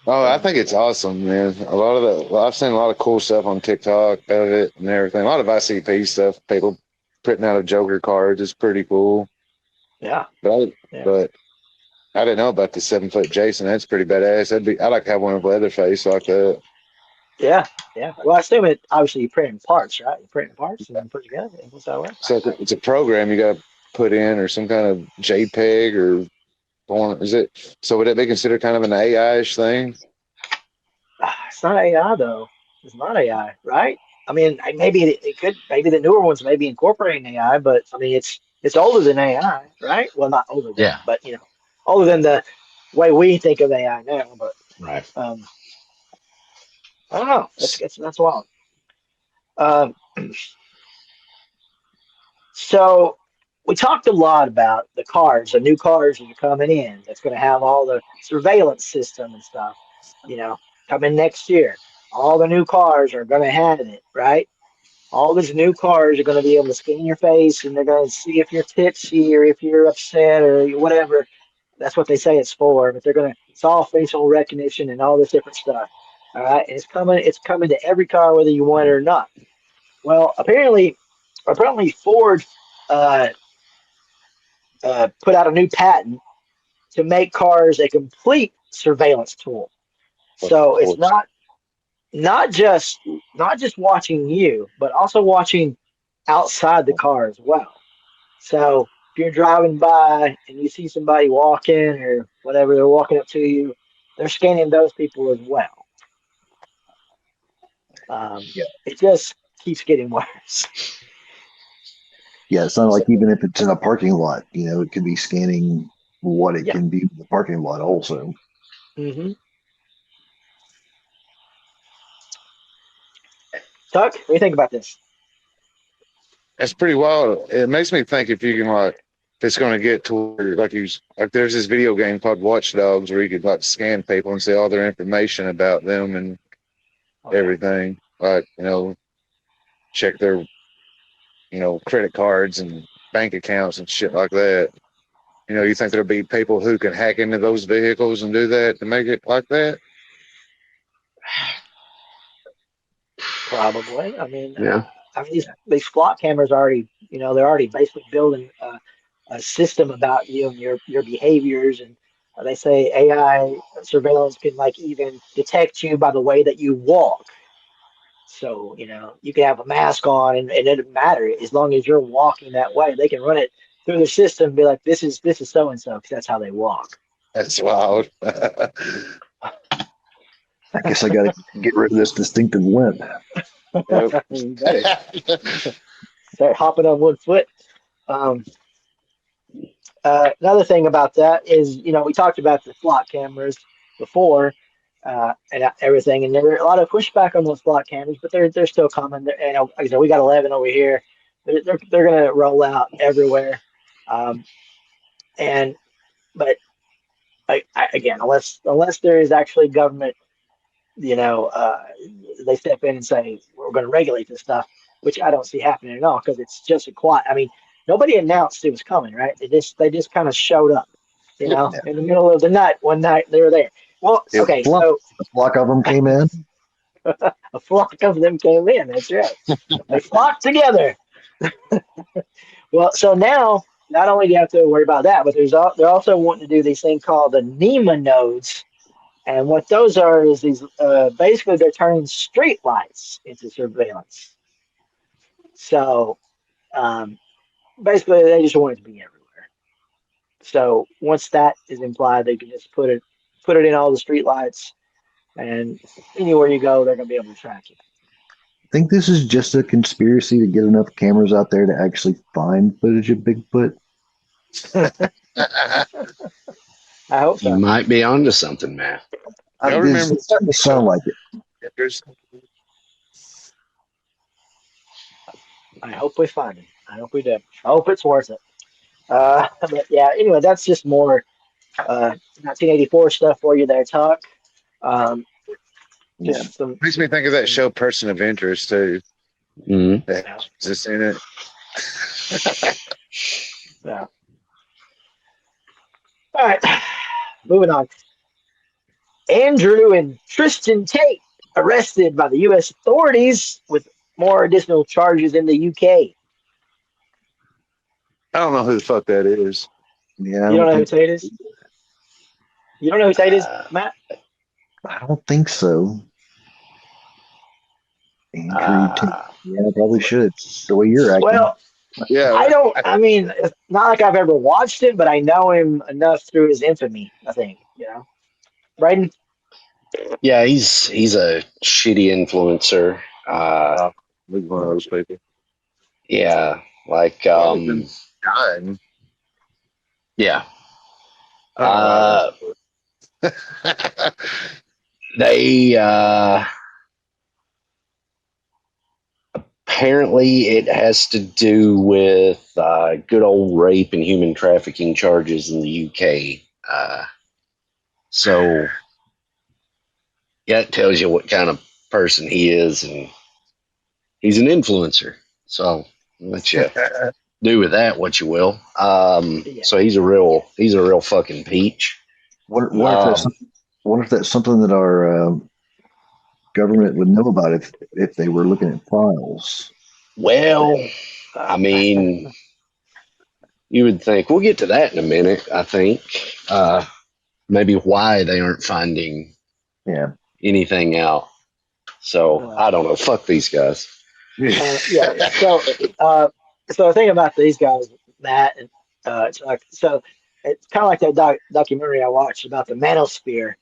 Oh, I think it's awesome, man. I've seen a lot of cool stuff on TikTok of it and everything. A lot of ICP stuff. People printing out of Joker cards is pretty cool. Yeah. But I didn't know about the 7-foot Jason. That's pretty badass. I'd like to have one of Leatherface like that. Yeah. Well, I assume obviously you print in parts, right? You print in parts and then put it together. What's that way? So it's a program you got to put in, or some kind of JPEG, or is it? So would it be considered kind of an AI-ish thing? It's not AI though. It's not AI, right? I mean, maybe it could. Maybe the newer ones may be incorporating AI, but I mean, it's older than AI, right? Well, not older than, but older than the way we think of AI now. But Right. I don't know. That's wild. So we talked a lot about the new cars that are coming in. That's going to have all the surveillance system and stuff. Coming next year. All the new cars are going to have it, right? All these new cars are going to be able to scan your face, and they're going to see if you're tipsy or if you're upset or whatever. That's what they say it's for. But it's all facial recognition and all this different stuff. All right, and it's coming to every car whether you want it or not. Well, apparently Ford put out a new patent to make cars a complete surveillance tool. So it's not just watching you, but also watching outside the car as well. So if you're driving by and you see somebody walking or whatever, they're walking up to you, they're scanning those people as well. It just keeps getting worse. Yeah, it's not like even if it's in a parking lot, it could be scanning what it Yeah. can be in the parking lot also. Mm-hmm. Tuck, what do you think about this? That's pretty wild. It makes me think if you can if it's going to get to where there's this video game called Watch Dogs where you could scan people and see all their information about them and everything. Check their credit cards and bank accounts and shit like that. You think there'll be people who can hack into those vehicles and do that to make it like that? Probably. I mean, Yeah. these flock cameras are already, they're already basically building a system about you and your behaviors, and they say AI surveillance can even detect you by the way that you walk. So you can have a mask on, and it doesn't matter as long as you're walking that way. They can run it through the system and be like, this is so and so because that's how they walk. That's wild. I guess I got to get rid of this distinctive limp. You better start hopping on one foot. Another thing about that is, we talked about the flock cameras before and everything, and there are a lot of pushback on those flock cameras, but they're still coming. Like I said, we got 11 over here. They're going to roll out everywhere, but again, unless there is actually government, they step in and say we're going to regulate this stuff, which I don't see happening at all because it's just a quiet. I mean, nobody announced it was coming, right? They just kind of showed up, in the middle of the night. One night they were there. Well, okay, so a flock of them came in. a flock of them came in. That's right. They flocked together. Well, so now not only do you have to worry about that, but they're also wanting to do these things called the NEMA nodes. And what those are is these basically they're turning street lights into surveillance. So basically they just want it to be everywhere. So once that is implied, they can just put it in all the street lights, and anywhere you go, they're going to be able to track you. I think this is just a conspiracy to get enough cameras out there to actually find footage of Bigfoot. I hope so. You might be onto something, man. I remember It's starting to sound like it. I hope we find him. I hope we do. I hope it's worth it. But yeah, anyway, that's just more 1984 stuff for you there, Tuck. Just some. Makes me think of that show Person of Interest too. Mm-hmm. That just in it. Yeah. All right, moving on. Andrew and Tristan Tate arrested by the U.S. authorities with more additional charges in the UK. I don't know who the fuck that is. Yeah, You don't know who Tate is? You don't know who Tate is, Matt? I don't think so. Andrew Tate. Yeah, I probably should. The way you're acting. Well, Yeah, I mean, it's not like I've ever watched him, but I know him enough through his infamy, I think, Braden? Yeah, he's a shitty influencer. he's one of those people. Yeah, like Dying. yeah. Oh, They apparently it has to do with good old rape and human trafficking charges in the UK. So yeah, it tells you what kind of person he is, and he's an influencer. So I'll let you do with that what you will. So he's a real fucking peach. What if that's something that our government would know about if they were looking at files? Well, I mean, you would think we'll get to that in a minute. I think maybe why they aren't finding anything out. So I don't know. Fuck these guys. Yeah. So the thing about these guys, Matt, and so it's kind of like that documentary I watched about the manosphere.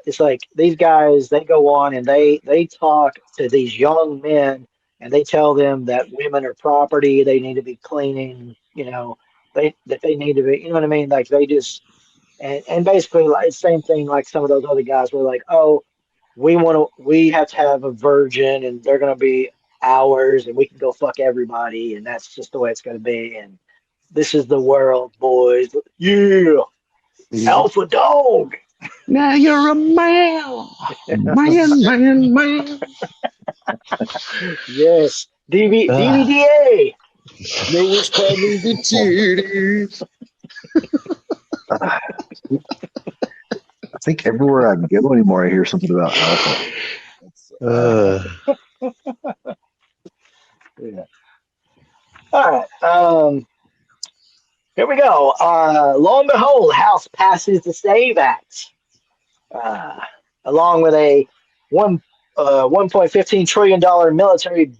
It's like these guys, they go on and they talk to these young men and they tell them that women are property, they need to be cleaning, that they need to be, you know what I mean? Like they just and basically like same thing like some of those other guys were like, oh, we have to have a virgin and they're gonna be ours and we can go fuck everybody and that's just the way it's gonna be and this is the world, boys. Yeah. Alpha dog. Now you're a man. Man. Yes. DVDA. No one's probably the titties. I think everywhere I go anymore, I hear something about alpha. Yeah. All right. Here we go. Lo and behold, House passes the SAVE Act, along with a $1.15 trillion military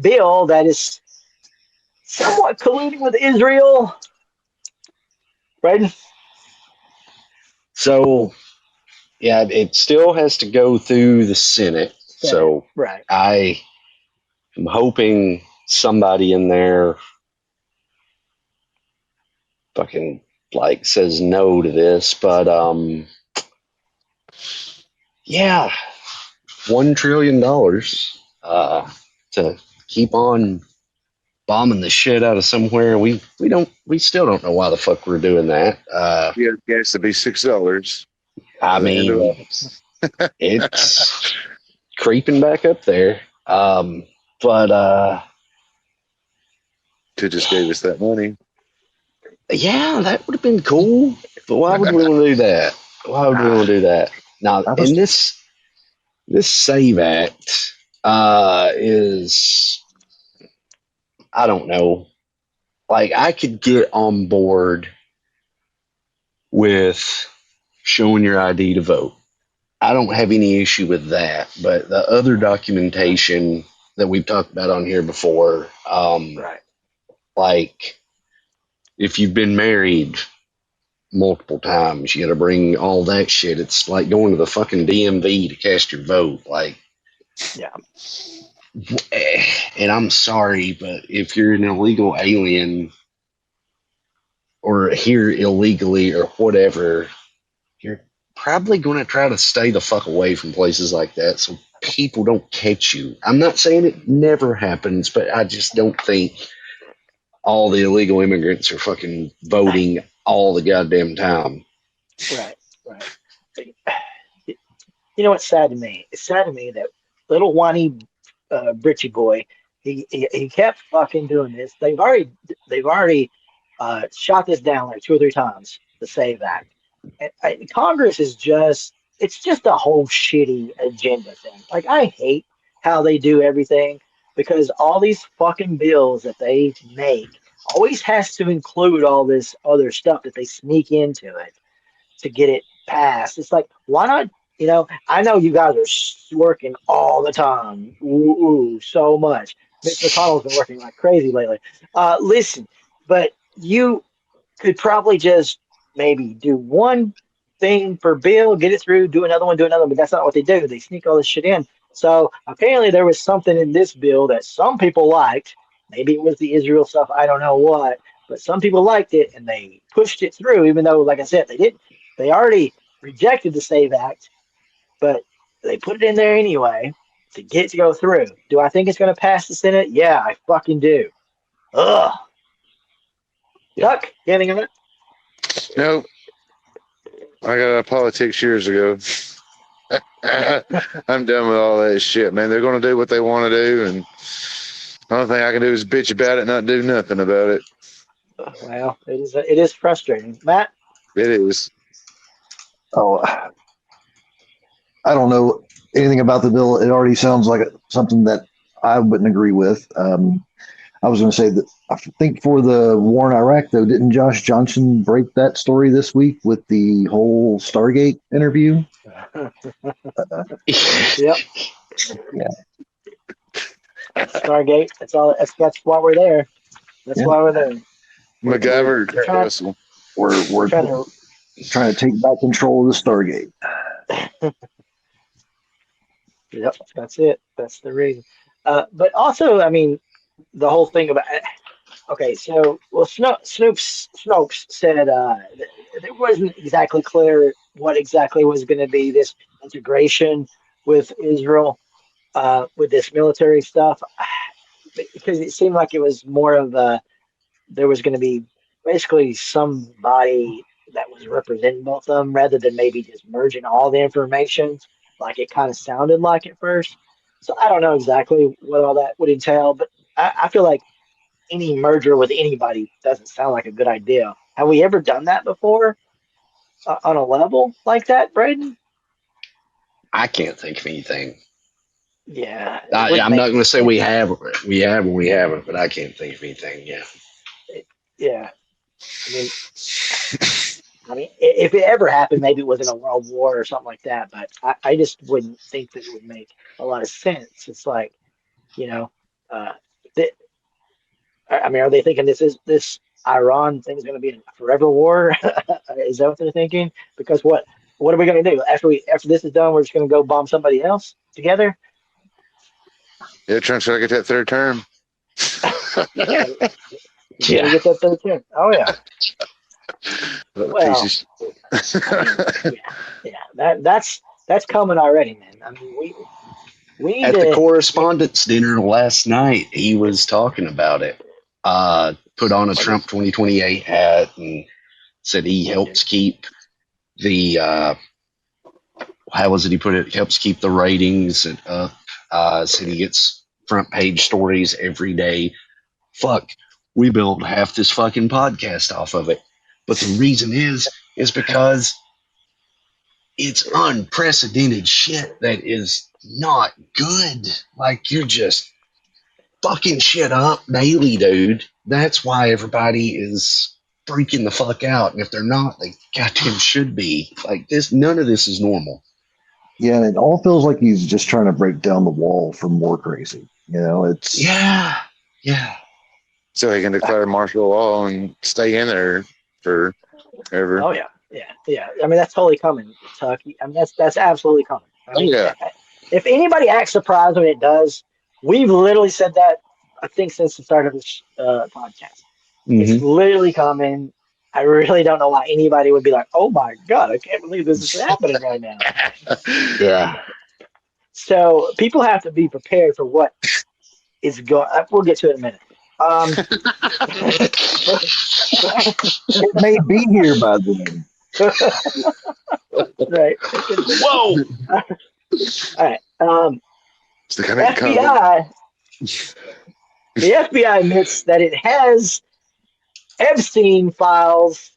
bill that is somewhat colluding with Israel. Right? So, yeah, it still has to go through the Senate. So right. I am hoping somebody in there fucking like says no to this, but yeah, $1 trillion to keep on bombing the shit out of somewhere. We still don't know why the fuck we're doing that. Yeah, it has to be $6. I mean, it's creeping back up there. But to just gave us that money. Yeah, that would have been cool. But why would we want to do that? Why would we want to do that? Now, in this SAVE Act is, I don't know, like I could get on board with showing your ID to vote. I don't have any issue with that, but the other documentation that we've talked about on here before, right. Like if you've been married multiple times, you got to bring all that shit. It's like going to the fucking DMV to cast your vote. Like, yeah. And I'm sorry, but if you're an illegal alien or here illegally or whatever, you're probably going to try to stay the fuck away from places like that so people don't catch you. I'm not saying it never happens, but I just don't think all the illegal immigrants are fucking voting all the goddamn time. Right. You know what's sad to me? It's sad to me that little whiny Britchy boy, he kept fucking doing this. They've already shot this down like 2 or 3 times, the SAVE Act. And Congress is it's just a whole shitty agenda thing. Like I hate how they do everything because all these fucking bills that they make always has to include all this other stuff that they sneak into it to get it passed. It's like, why not? I know you guys are working all the time. So much. Mitch McConnell's been working like crazy lately. Listen, but you could probably just maybe do one thing per bill, get it through, do another one, but that's not what they do. They sneak all this shit in. So apparently there was something in this bill that some people liked. Maybe it was the Israel stuff. I don't know what, but some people liked it and they pushed it through, even though, like I said, they didn't. They already rejected the SAVE Act, but they put it in there anyway to get it to go through. Do I think it's going to pass the Senate? Yeah, I fucking do. Ugh. Duck, anything on it? Nope. I got out of politics years ago. I'm done with all that shit, man. They're going to do what they want to do, and the only thing I can do is bitch about it, not do nothing about it. Well, it is frustrating. Matt? It is. Oh, I don't know anything about the bill. It already sounds like something that I wouldn't agree with. I was going to say that I think for the war in Iraq, though, didn't Josh Johnson break that story this week with the whole Stargate interview? Yep. Yeah. Stargate. That's why we're there. That's Yeah. why we're there. MacGyver We're trying, Russell. We're trying trying to take back control of the Stargate. to. Yep. That's it. That's the reason. But also, I mean, the whole thing about. Okay, so well, Snopes said it wasn't exactly clear what exactly was going to be this integration with Israel with this military stuff, because it seemed like it was more of a there was going to be basically somebody that was representing both of them rather than maybe just merging all the information like it kind of sounded like at first. So I don't know exactly what all that would entail, but I feel like any merger with anybody doesn't sound like a good idea. Have we ever done that before on a level like that, Braden? I can't think of anything. Yeah, it wouldn't I'm make not going to say we sense. have, or we haven't, but I can't think of anything. Yeah. Yeah, I mean, if it ever happened, maybe it was in a world war or something like that. But I just wouldn't think that it would make a lot of sense. It's like, you know, uh, th- I mean, are they thinking this Iran thing's going to be a forever war? Is that what they're thinking? Because what are we going to do after this is done? We're just going to go bomb somebody else together. Yeah, trying to get that third term. You gotta Yeah. get that third turn. Oh yeah. Well, Pieces. I mean, that's coming already, man. I mean, we need At the to. correspondence dinner last night, he was talking about it. Put on a Trump 2028 hat and said he helps keep the how was it he put it? Helps keep the ratings up. Said he gets front page stories every day. Fuck, we build half this fucking podcast off of it. But the reason is because it's unprecedented shit that is not good. Like you're just fucking shit up daily, dude. That's why everybody is freaking the fuck out. And if they're not, they goddamn should be. Like this, none of this is normal. Yeah, and it all feels like he's just trying to break down the wall for more crazy. It's Yeah. So he can declare martial law and stay in there forever. Oh yeah. I mean, that's totally coming, Kentucky. I mean, that's absolutely coming. I Oh mean, yeah. if anybody acts surprised when it does, we've literally said that I think since the start of this podcast. It's Mm-hmm. literally coming. I really don't know why anybody would be like, "Oh my God, I can't believe this is happening right now." Yeah. So people have to be prepared for what is going. We'll get to it in a minute. it may be here by then. Right. Whoa. All right. It's the kind of FBI. The FBI admits that it has Epstein files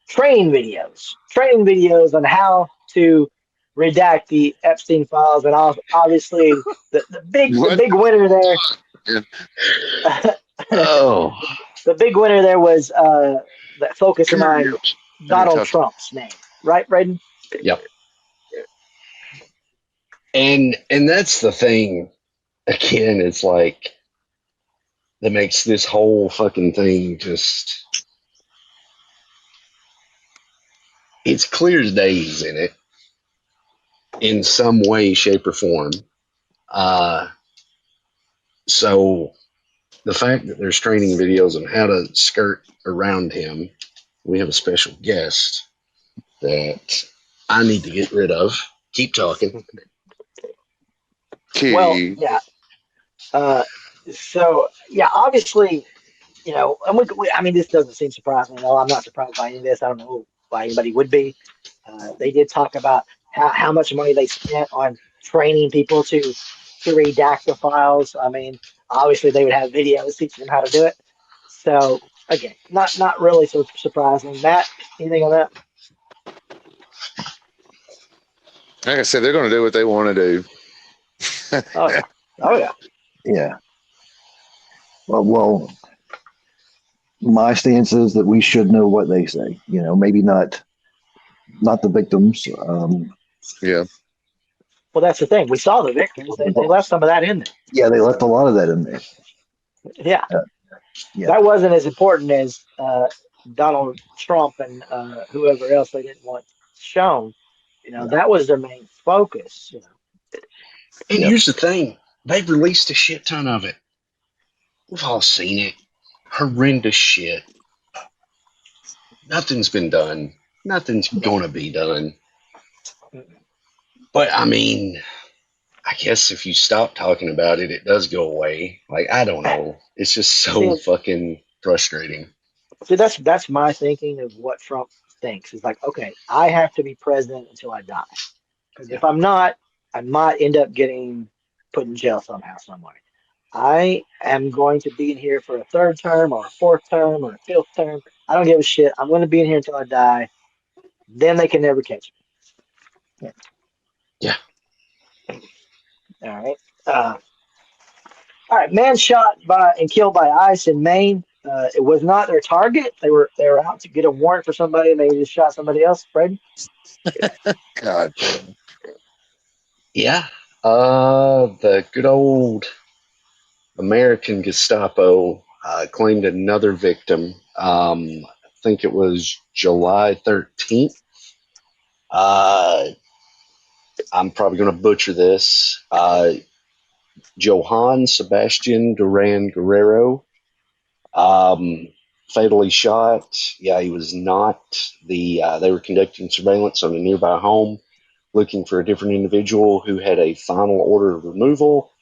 training videos on how to redact the Epstein files, and obviously the big winner there. Oh. The big winner there was that focusing on Donald Trump's name, right, Braden? Yep. And that's the thing. Again, it's like that makes this whole fucking thing just. It's clear as day he's in it, in some way, shape, or form. So the fact that there's training videos on how to skirt around him, we have a special guest that I need to get rid of. Keep talking. Well, yeah. So yeah, obviously, and I mean, this doesn't seem surprising at all. I'm not surprised by any of this. I don't know why anybody would be. They did talk about how much money they spent on training people to redact the files. I mean, obviously they would have videos teaching them how to do it. So again, not really so surprising. Matt, anything on that? Like I said, they're going to do what they want to do. Oh yeah. Yeah. Well, my stance is that we should know what they say. Maybe not the victims. Yeah. Well, that's the thing. We saw the victims. They left some of that in there. Yeah, they left a lot of that in there. Yeah. Yeah. That wasn't as important as Donald Trump and whoever else they didn't want shown. That was their main focus. And here's the thing: they've released a shit ton of it. We've all seen it. Horrendous shit. Nothing's been done. Nothing's gonna be done. But I mean, I guess if you stop talking about it, it does go away. Like, I don't know. It's just so fucking frustrating. See, that's my thinking of what Trump thinks. It's like, okay, I have to be president until I die. Because if I'm not, I might end up getting put in jail somehow, somewhere. I am going to be in here for a third term or a fourth term or a fifth term. I don't give a shit. I'm going to be in here until I die. Then they can never catch me. Yeah. All right. All right. Man shot and killed by ICE in Maine. It was not their target. They were out to get a warrant for somebody, and they just shot somebody else. Brady. God. Yeah. The good old American Gestapo claimed another victim. I think it was July 13th. I'm probably going to butcher this. Johann Sebastian Duran Guerrero, fatally shot. Yeah, he was not they were conducting surveillance on a nearby home, looking for a different individual who had a final order of removal.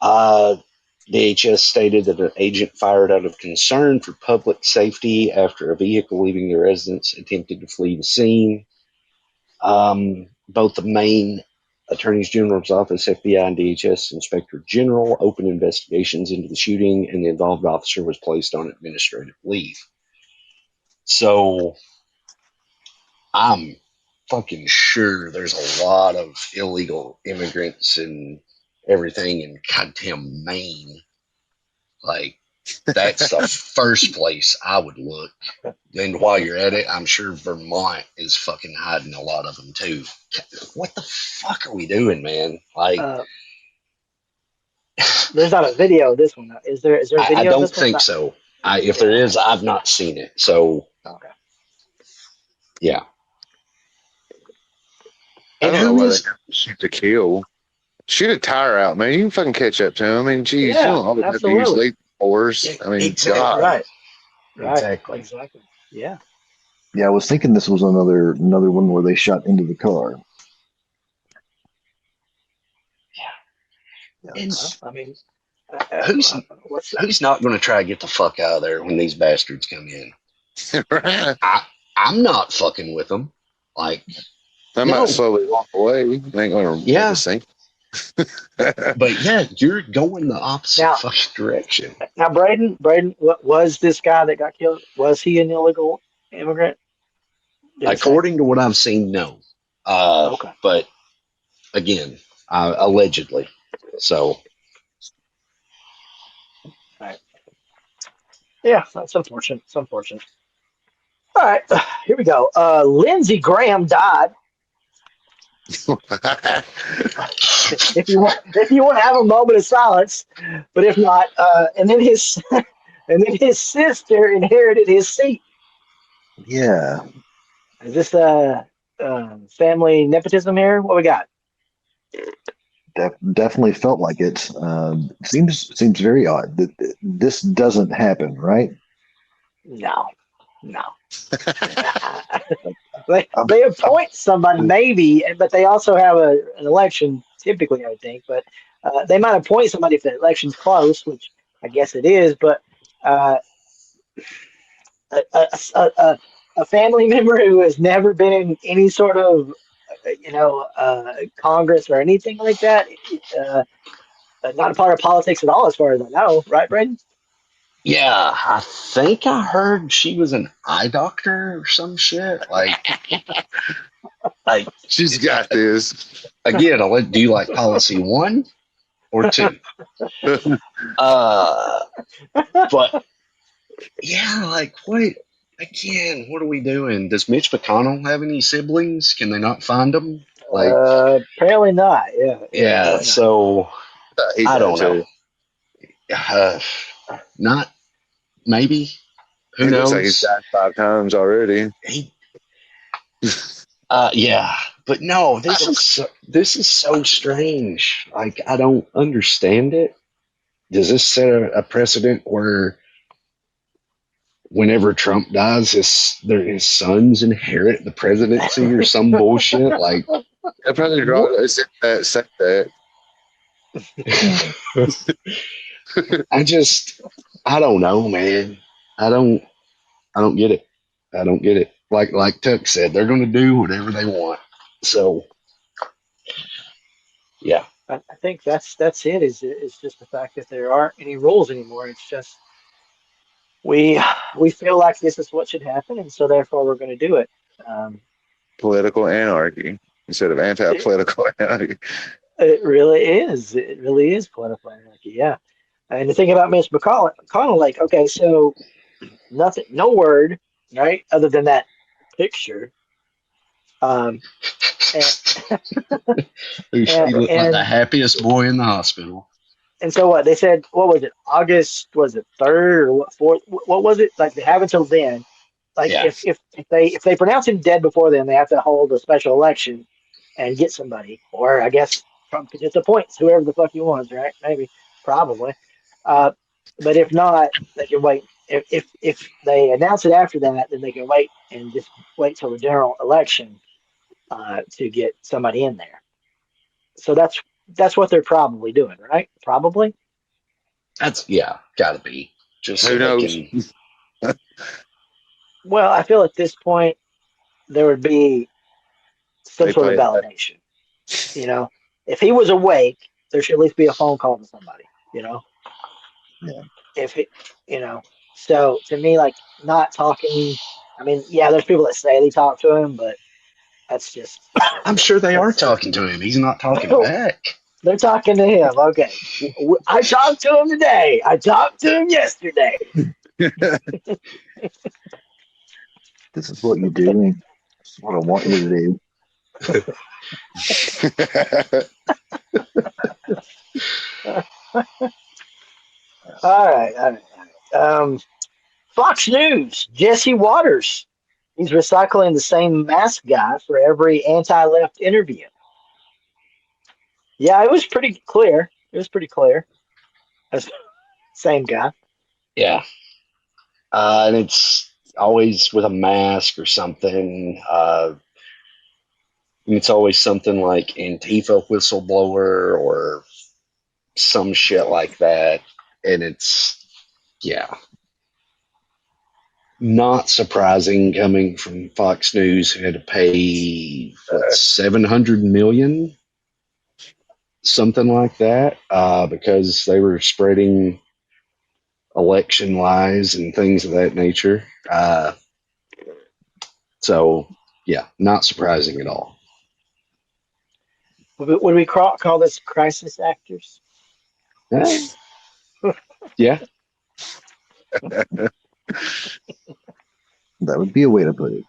DHS stated that an agent fired out of concern for public safety after a vehicle leaving the residence attempted to flee the scene. Both the Maine Attorney General's Office, FBI, and DHS Inspector General opened investigations into the shooting, and the involved officer was placed on administrative leave. So I'm fucking sure there's a lot of illegal immigrants and everything in goddamn Maine. Like, that's the first place I would look. And while you're at it, I'm sure Vermont is fucking hiding a lot of them too. What the fuck are we doing, man? Like, There's not a video of this one. Is there? Is there a video? I of don't this think one? so. If there is, I've not seen it. So, Okay. yeah. I And don't know who why is? they shoot to kill. Shoot a tire out, man. You can fucking catch up to him. I mean, geez, Yeah, you don't always have to use absolutely. lethal force. I mean, Exactly. God. Right. Exactly. Yeah. Yeah, I was thinking this was another one where they shot into the car. Yeah. And well, I mean, who's not going to try to get the fuck out of there when these bastards come in? Right. I'm not fucking with them. Like, I might slowly walk away. They ain't going to Yeah. the same. But yeah, you're going the opposite fucking direction. Now, Braden, what was this guy that got killed? Was he an illegal immigrant? According to what I've seen, no. Okay. But again, allegedly. So. Right. Yeah, that's unfortunate. It's unfortunate. All right, here we go. Lindsey Graham died. if you want to have a moment of silence, but if not, and then his sister inherited his seat. Yeah. Is this family nepotism here? What we got? Definitely felt like it. Seems very odd that this doesn't happen, right? No. They appoint somebody, maybe, but they also have an election, typically, I think. But they might appoint somebody if the election's close, which I guess it is. But a family member who has never been in any sort of, Congress or anything like that, not a part of politics at all, as far as I know. Right, Braden? Yeah, I think I heard she was an eye doctor or some shit. Like She's got this. Again, do you like policy one or two. But yeah, like what? Again, what are we doing? Does Mitch McConnell have any siblings? Can they not find them? Like, Apparently not. Yeah. yeah. Apparently not. So He I died don't know. too. Not maybe. Who He looks like he's knows? died 5 times already. He, yeah, but no. This is so strange. Like, I don't understand it. Does this set a precedent where whenever Trump dies, his sons inherit the presidency or some bullshit? Like, President Grok said that. I don't know, man. I don't get it. I don't get it. Like Tuck said, they're going to do whatever they want. So, yeah. I think that's it. Is just the fact that there aren't any rules anymore. It's just we feel like this is what should happen, and so therefore we're going to do it. Um, Political anarchy instead of it, anti-political anarchy. it really is. It really is political anarchy. Yeah. And the thing about Mitch McConnell, like, okay, so nothing, no word, right, other than that picture. Um, and, He looked like the and happiest boy in the hospital. and so what they said, what was it? August was it 3rd or what 4th? What was it? Like they have until then. Like Yeah. if they pronounce him dead before then, they have to hold a special election and get somebody. Or I guess Trump could just appoint whoever the fuck he wants, right? Maybe, probably. Uh, but if not, they can wait. If they announce it after that, then they can wait and just wait till the general election to get somebody in there. So that's what they're probably doing, right? Probably. Gotta be. Just so Who they knows? can. Well, I feel at this point there would be some They sort of play that. validation. You know, if he was awake, there should at least be a phone call to somebody. You know, Yeah. if it, you know, so to me, like not talking. I mean, yeah, there's people that say they talk to him, but that's just I'm sure they are that's talking to him. He's not talking back. they're talking to him. Okay, I talked to him today. I talked to him yesterday. This is what you do. And this is what I want you to do. All right, all right, all right. Fox News, Jesse Waters. He's recycling the same mask guy for every anti-left interview. Yeah, it was pretty clear. It was pretty clear. That's same guy. Yeah. And it's always with a mask or something. It's always something like Antifa whistleblower or some shit like that. And it's, yeah, not surprising coming from Fox News, who had to pay, what, 700 million? Something like that, because they were spreading election lies and things of that nature. So, yeah, not surprising at all. Would we call this crisis actors? Yeah. That would be a way to put it.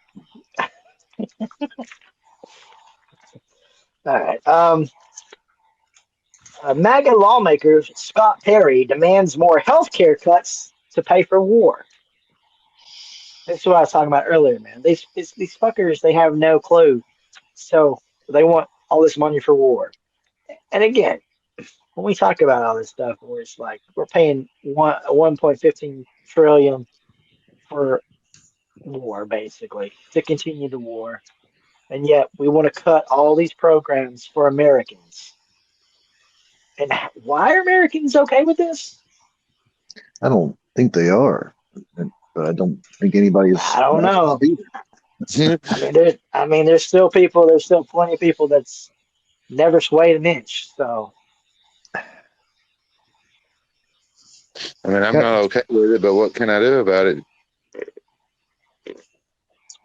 All right. MAGA lawmaker Scott Perry demands more health care cuts to pay for war. This is what I was talking about earlier, man. These fuckers, they have no clue. So they want all this money for war. And again, when we talk about all this stuff, where it's like we're paying 1.15 trillion for war, basically, to continue the war, and yet we want to cut all these programs for Americans. And why are Americans okay with this? I don't think they are, but I don't think anybody is. I don't know. Either. I mean, there's still people. There's still plenty of people that's never swayed an inch. So, I mean, I'm not okay with it, but what can I do about it?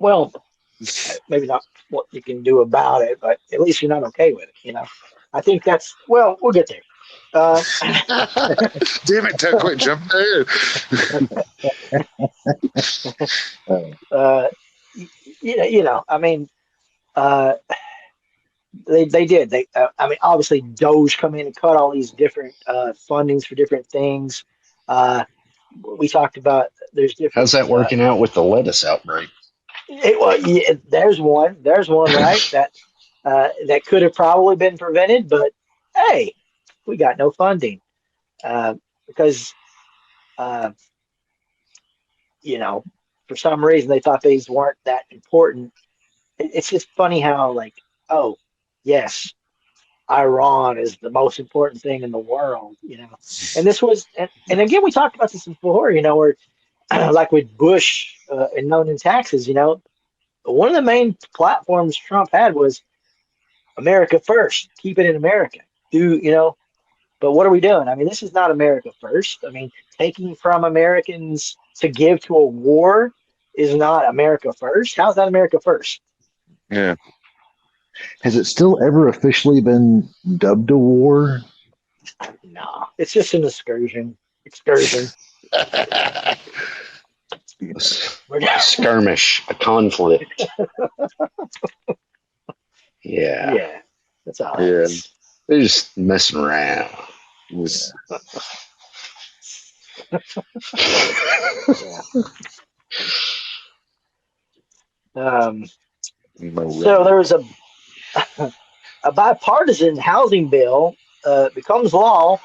well, maybe not what you can do about it, but at least you're not okay with it. You know, I think that's well. We'll get there. Uh, Damn it, Tuck, quit jumping Uh, I mean, uh, they did. I mean, obviously, Doge come in and cut all these different fundings for different things. Uh, we talked about there's different. How's that working out with the lettuce outbreak? Well, yeah, there's one. There's one, right? That could have probably been prevented, but hey, we got no funding because uh, you know for some reason they thought these weren't that important. It's just funny how like, oh yes, Iran is the most important thing in the world, And this was, and again, we talked about this before, where like with Bush and known in taxes, one of the main platforms Trump had was America first, keep it in America. But what are we doing? I mean, this is not America first. I mean, taking from Americans to give to a war is not America first. How's that America first? Yeah. has it still ever officially been dubbed a war? No, it's just an excursion. Excursion. Skirmish, a conflict. Yeah. Yeah, that's all it Yeah. is. They're just messing around. Was- Yeah. So there was a bipartisan housing bill becomes law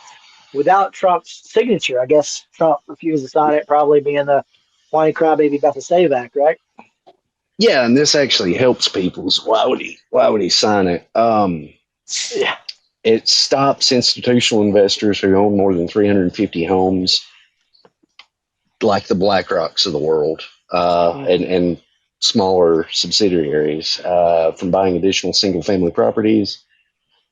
without Trump's signature. I guess Trump refused to sign it, probably being the whiny crybaby about the SAVE Act, right? Yeah, and this actually helps people. So why would he sign it? Yeah. It stops institutional investors who own more than 350 homes, like the BlackRocks of the world, and smaller subsidiaries, from buying additional single-family properties.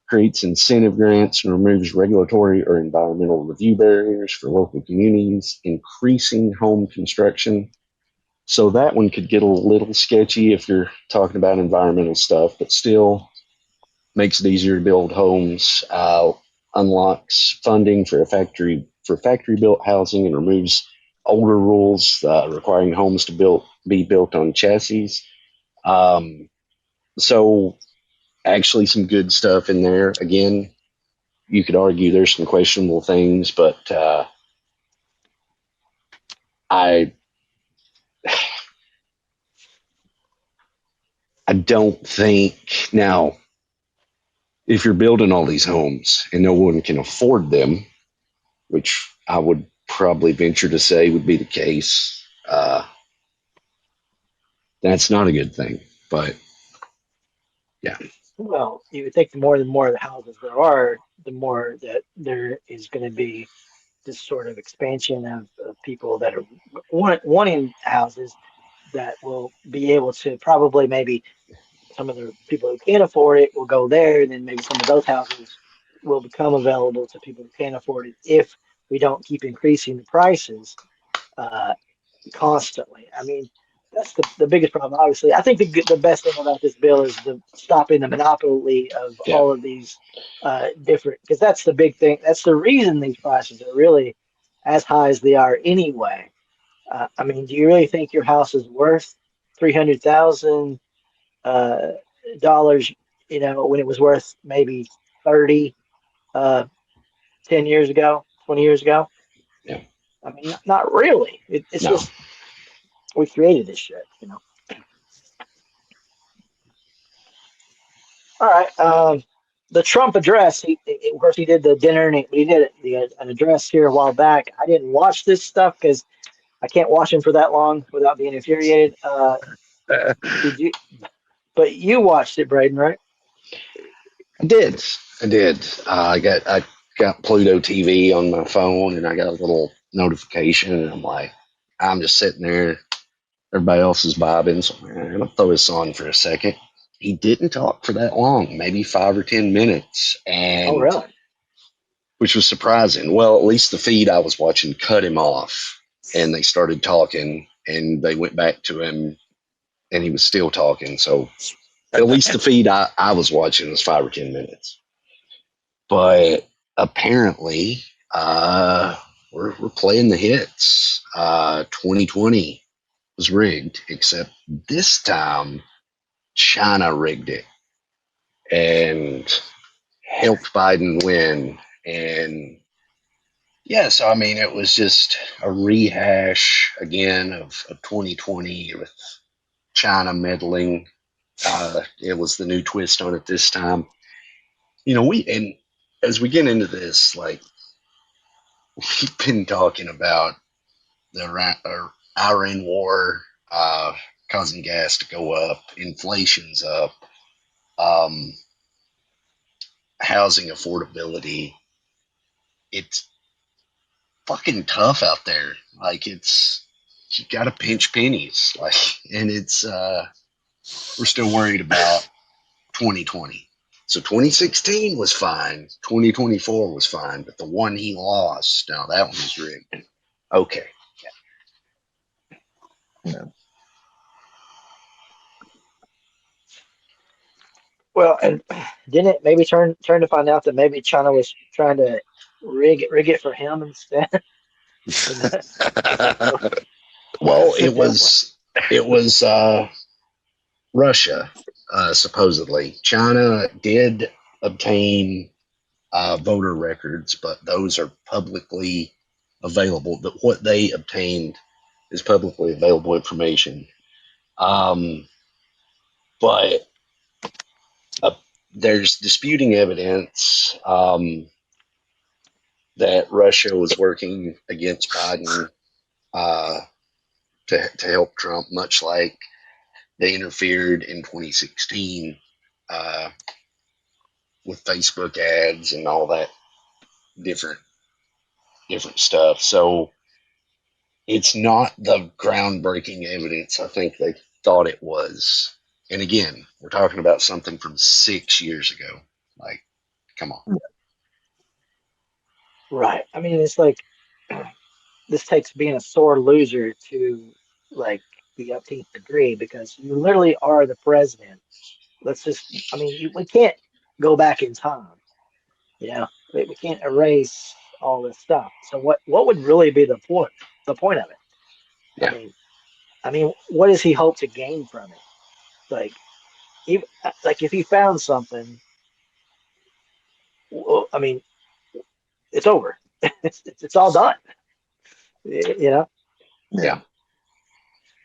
Creates incentive grants and removes regulatory or environmental review barriers for local communities, increasing home construction. So that one could get a little sketchy if you're talking about environmental stuff, but still makes it easier to build homes, unlocks funding for factory built housing, and removes older rules requiring homes to be built on chassis. So actually some good stuff in there. Again, you could argue there's some questionable things, but I don't think now if you're building all these homes and no one can afford them, which I would probably venture to say would be the case, that's not a good thing. But yeah, Well, you would think the more of the houses there are, the more that there is going to be this sort of expansion of people that are wanting houses that will be able to probably maybe some of the people who can't afford it will go there, and then maybe some of those houses will become available to people who can't afford it if we don't keep increasing the prices uh, constantly. I mean, that's the biggest problem. Obviously, I think the best thing about this bill is the stopping the monopoly of yeah, all of these different, because that's the big thing. That's the reason these prices are really as high as they are anyway. I mean, do you really think your house is worth 300,000 dollars? When it was worth maybe 30, uh, 10 years ago, 20 years ago. yeah, I mean, not really. It's no, just we created this shit. All right. The Trump address. Of course, he did the dinner and he did an address here a while back. I didn't watch this stuff because I can't watch him for that long without being infuriated. Did you? But you watched it, Braden, right? I did. I got Pluto TV on my phone, and I got a little notification, and I'm just sitting there. Everybody else is vibing, so I'm gonna throw this on for a second. He didn't talk for that long, maybe 5 or 10 minutes, Oh, and really? which was surprising. Well, at least the feed I was watching cut him off, and they started talking, and they went back to him, and he was still talking. So at least the feed I was watching was 5 or 10 minutes. But apparently, we're playing the hits. 2020 was rigged, except this time China rigged it and helped Biden win. And yeah, so I mean, it was just a rehash again of 2020 with China meddling. It was the new twist on it this time. And as we get into this, like, we've been talking about the Iran war, causing gas to go up, inflation's up, um, housing affordability. It's fucking tough out there. Like, you got to pinch pennies. Like, and we're still worried about 2020. So 2016 was fine. 2024 was fine, but the one he lost, now that one was rigged. Okay. Yeah. Well, and didn't it maybe turn to find out that maybe China was trying to rig it for him instead? You know, Well, sit there. it was Russia, supposedly. China did obtain voter records, but those are publicly available. But what they obtained is publicly available information. But there's disputing evidence that Russia was working against Biden to help Trump, much like they interfered in 2016 uh, with Facebook ads and all that different stuff. So it's not the groundbreaking evidence I think they thought it was. And again, we're talking about something from 6 years ago. Like, come on. Right. I mean, it's like this takes being a sore loser to like the upteenth degree because you literally are the president. Let's just, I mean, we can't go back in time. You know, we can't erase all this stuff. So what would really be the point of it? I Yeah. mean, what does he hope to gain from it? Like, even, like if he found something, well, I mean, it's over. It's all done. You know, Yeah.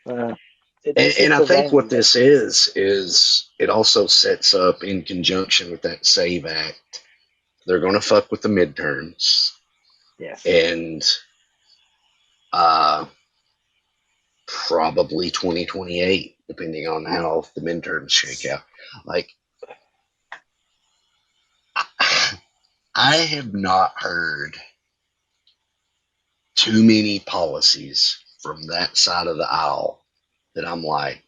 uh, And, it's and just I so think what damaging. this is it also sets up in conjunction with that SAVE Act. They're going to fuck with the midterms Yes. and uh, probably 2028, depending on how the midterms shake out. Like, I have not heard too many policies from that side of the aisle that I'm like,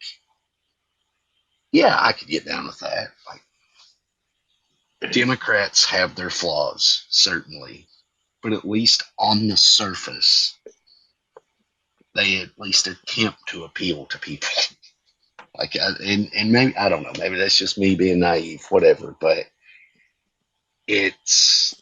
yeah, I could get down with that. Like, Democrats have their flaws, certainly, but at least on the surface, they at least attempt to appeal to people. Like, and maybe, I don't know, maybe that's just me being naive, whatever, but it's,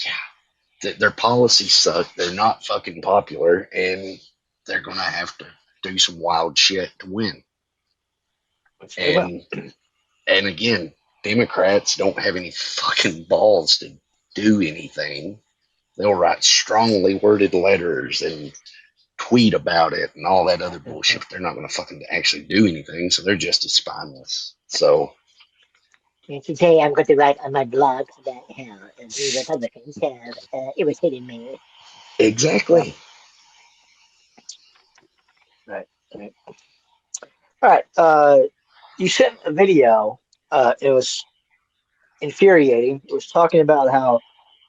yeah, their policies suck. They're not fucking popular, and they're going to have to do some wild shit to win. Which they will. And again, Democrats don't have any fucking balls to do anything. They'll write strongly worded letters and tweet about it and all that other bullshit. But they're not going to fucking actually do anything, so they're just as spineless. So And today I'm going to write on my blog that how the Republicans have irritated me. Yeah. exactly. Right. Right. All right. You sent a video. It was infuriating. It was talking about how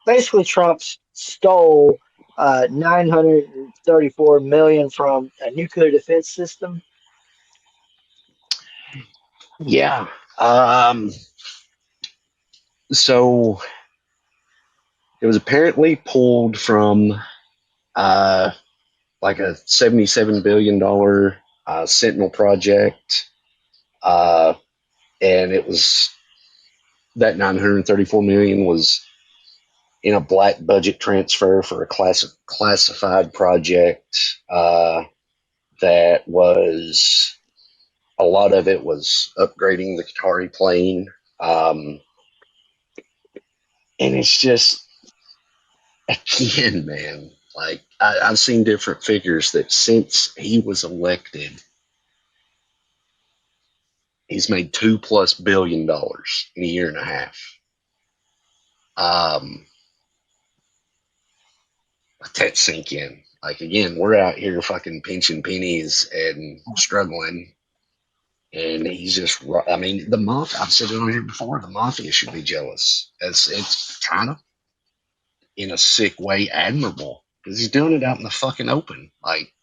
basically Trump stole 934 million from a nuclear defense system. Yeah. Um. So it was apparently pulled from uh like a $77 billion Sentinel project, uh, and it was that $934 million was in a black budget transfer for a classified project. That was a lot of it was upgrading the Qatari plane. And it's just, again, man, like I've seen different figures that since he was elected, he's made $2+ billion in a year and a half. Let that sink in. Like, again, we're out here fucking pinching pennies and struggling. And he's just, I mean, the mafia, I've said it on here before, the mafia should be jealous. It's kind of, in a sick way, admirable because he's doing it out in the fucking open. Like,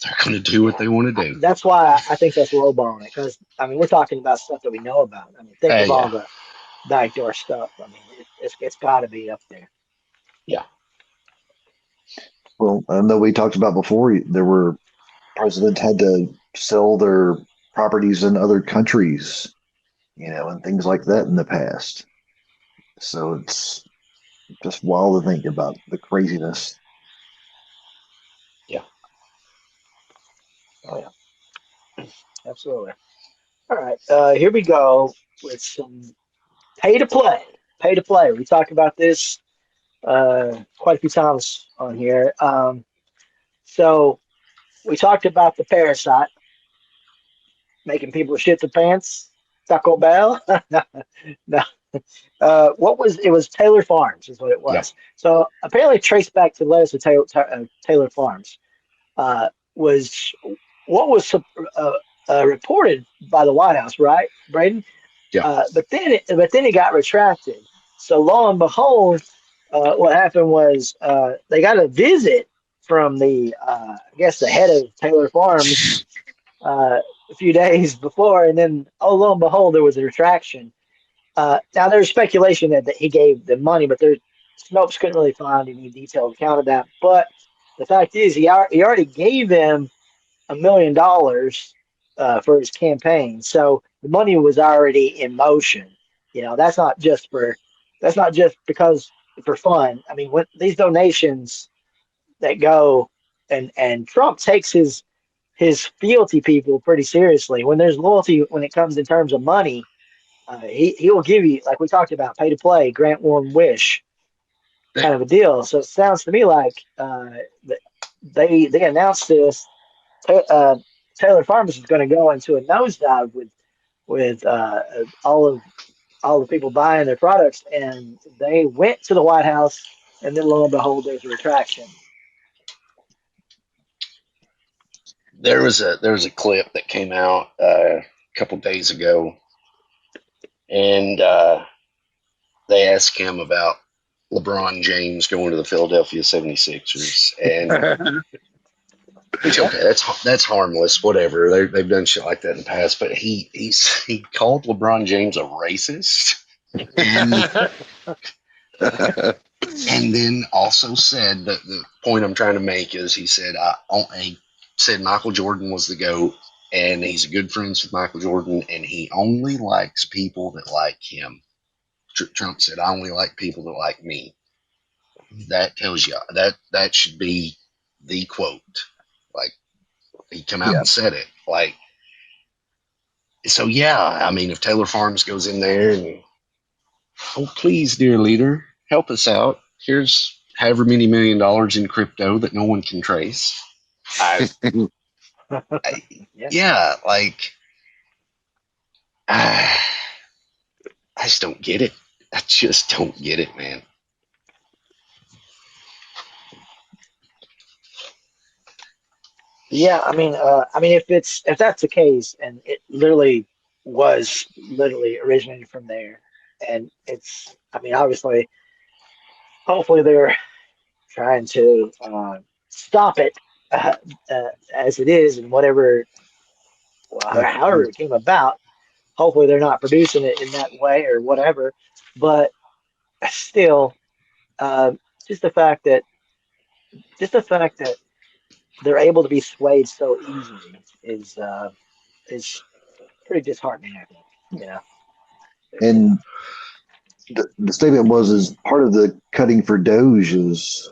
they're going to do what they want to do. That's why I think that's lowballing it, because I mean we're talking about stuff that we know about. I mean, think of all the backdoor stuff. I mean, it's got to be up there. Yeah. Well, I know we talked about before. There were presidents had to sell their properties in other countries, and things like that in the past. So it's just wild to think about the craziness. Yeah. Oh yeah, absolutely. All right, here we go with some pay to play. Pay to play. We talked about this quite a few times on here. So we talked about the parasite making people shit their pants. Taco Bell. No. What was it? Was Taylor Farms is what it Yeah. was. So apparently traced back to the latest of Taylor Farms. Was what was reported by the White House, right, Braden? Yeah. But then it got retracted. So lo and behold, what happened was they got a visit from I guess the head of Taylor Farms a few days before, and then lo and behold, there was a retraction. Now there's speculation that he gave the money, but Snopes couldn't really find any detailed account of that. But the fact is, he already gave them $1 million for his campaign, so the money was already in motion. That's not just because for fun. I mean, when these donations that go, and Trump takes his fealty people pretty seriously. When there's loyalty, when it comes in terms of money, he will give you, like we talked about, pay to play, grant one wish, kind of a deal. So it sounds to me like they announced this. Taylor Farms is going to go into a nosedive with all the people buying their products, and they went to the White House, and then lo and behold, there's a retraction. There was a clip that came out a couple days ago, and they asked him about LeBron James going to the Philadelphia 76ers, and which, okay, that's harmless, whatever. They've done shit like that in the past, but he called LeBron James a racist, and then also said that the point I'm trying to make is he said Michael Jordan was the GOAT, and he's good friends with Michael Jordan, and he only likes people that like him. Trump said, I only like people that like me. That tells you that should be the quote. Like, he come out and said it. Like, so yeah, I mean, if Taylor Farms goes in there and, oh, please, dear leader, help us out. Here's however many $1 million in crypto that no one can trace. Yeah, like, I just don't get it. I just don't get it, man. Yeah, I mean, if that's the case, and it literally originated from there, and I mean, obviously, hopefully they're trying to stop it as it is, and however it came about. Hopefully, they're not producing it in that way or whatever. But still, uh, just the fact that they're able to be swayed so easily is pretty disheartening. I think, And the statement was, is part of the cutting for Doge is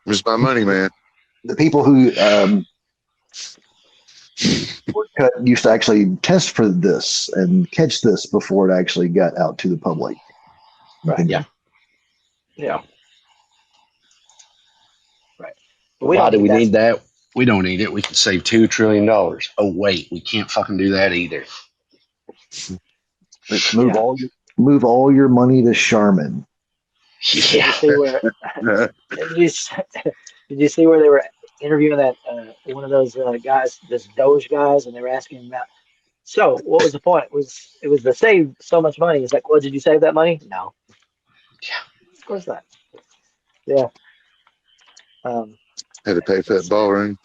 Where's my money, man? the people who were cut used to actually test for this and catch this before it actually got out to the public. Right. Yeah. Yeah. Right. But Why do we need that? We don't need it. We can save $2 trillion. Oh, wait, we can't fucking do that either. Move all your money to Charmin. Did Yeah. you see where? did, you, did you see where they were interviewing that one of those guys, this Doge guys, and they were asking him about. So, what was the point? It was to save so much money? It's like, well, did you save that money? No, Yeah. of course not. Yeah. Had to pay for that ballroom.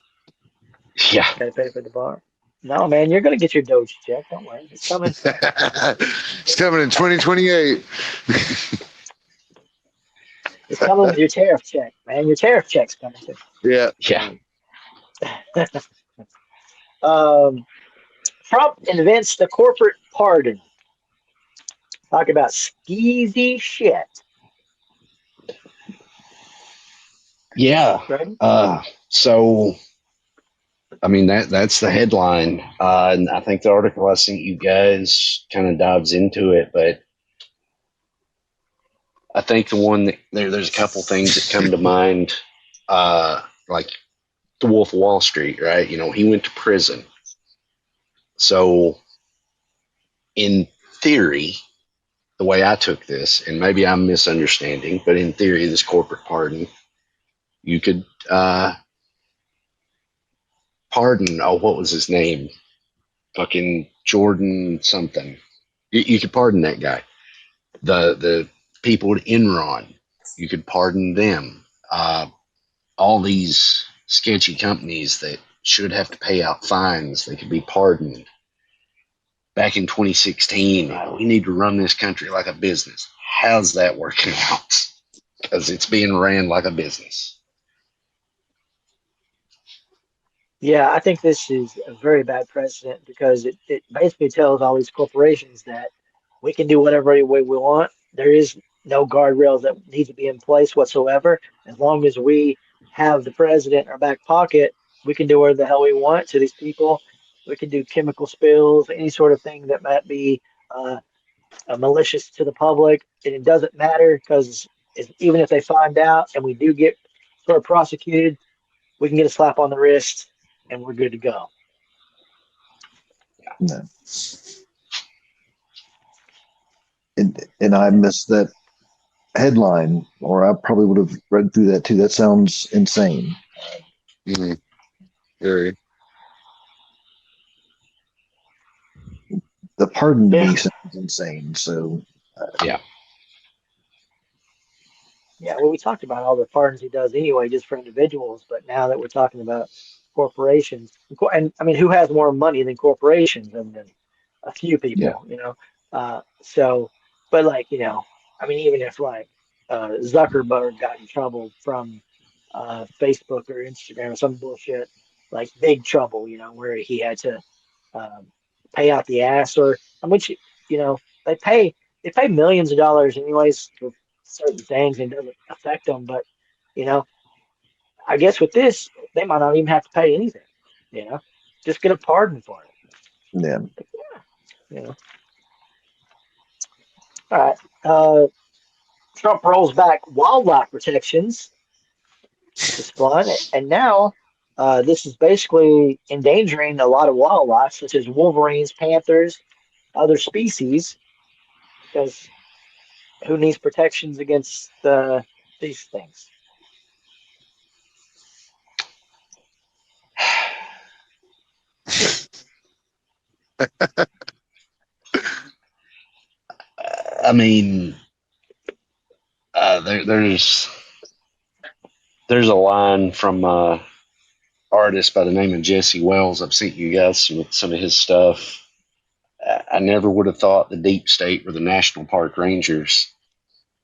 Yeah. Got to pay for the bar. No, man, you're gonna get your Doge check. Don't worry, it's coming. It's coming in 2028. It's coming with your tariff check, man. Your tariff check's coming too. Yeah. Yeah. Trump invents the corporate pardon. Talk about skeezy shit. Yeah. Right? So, I mean, that's the headline. And I think the article I sent you guys kind of dives into it, but I think the one that there's a couple things that come to mind, like the Wolf of Wall Street, right? You know, he went to prison. So, in theory, the way I took this, and maybe I'm misunderstanding, but in theory, this corporate pardon, you could pardon, oh, what was his name? Fucking Jordan something. You could pardon that guy. The people at Enron, you could pardon them. All these sketchy companies that should have to pay out fines, they could be pardoned. Back in 2016, we need to run this country like a business. How's that working out? Because it's being ran like a business. Yeah, I think this is a very bad precedent because it basically tells all these corporations that we can do whatever way we want. There is no guardrails that need to be in place whatsoever. As long as we have the president in our back pocket, we can do whatever the hell we want to these people. We can do chemical spills, any sort of thing that might be uh, malicious to the public. And it doesn't matter because even if they find out and we do get sort of prosecuted, we can get a slap on the wrist and we're good to go. No. And I missed that headline, or I probably would have read through that too. That sounds insane. Mm-hmm. Very. The pardon to me sounds insane. So, Yeah. Yeah, well, we talked about all the pardons he does anyway, just for individuals. But now that we're talking about corporations, and I mean, who has more money than corporations? And then a few yeah. people, So, but like, I mean, even if like Zuckerberg got in trouble from Facebook or Instagram or some bullshit, like big trouble, where he had to um, pay out the ass, or which they pay millions of dollars anyways for certain things and it doesn't affect them. But you know, I guess with this, they might not even have to pay anything. Just get a pardon for it. Yeah. You know. All right. Trump rolls back wildlife protections. This is fun, and now. This is basically endangering a lot of wildlife, such as wolverines, panthers, other species, because who needs protections against these things? I mean, there's a line from artist by the name of Jesse Wells. I've sent you guys some of his stuff. I never would have thought the deep state were the national park rangers,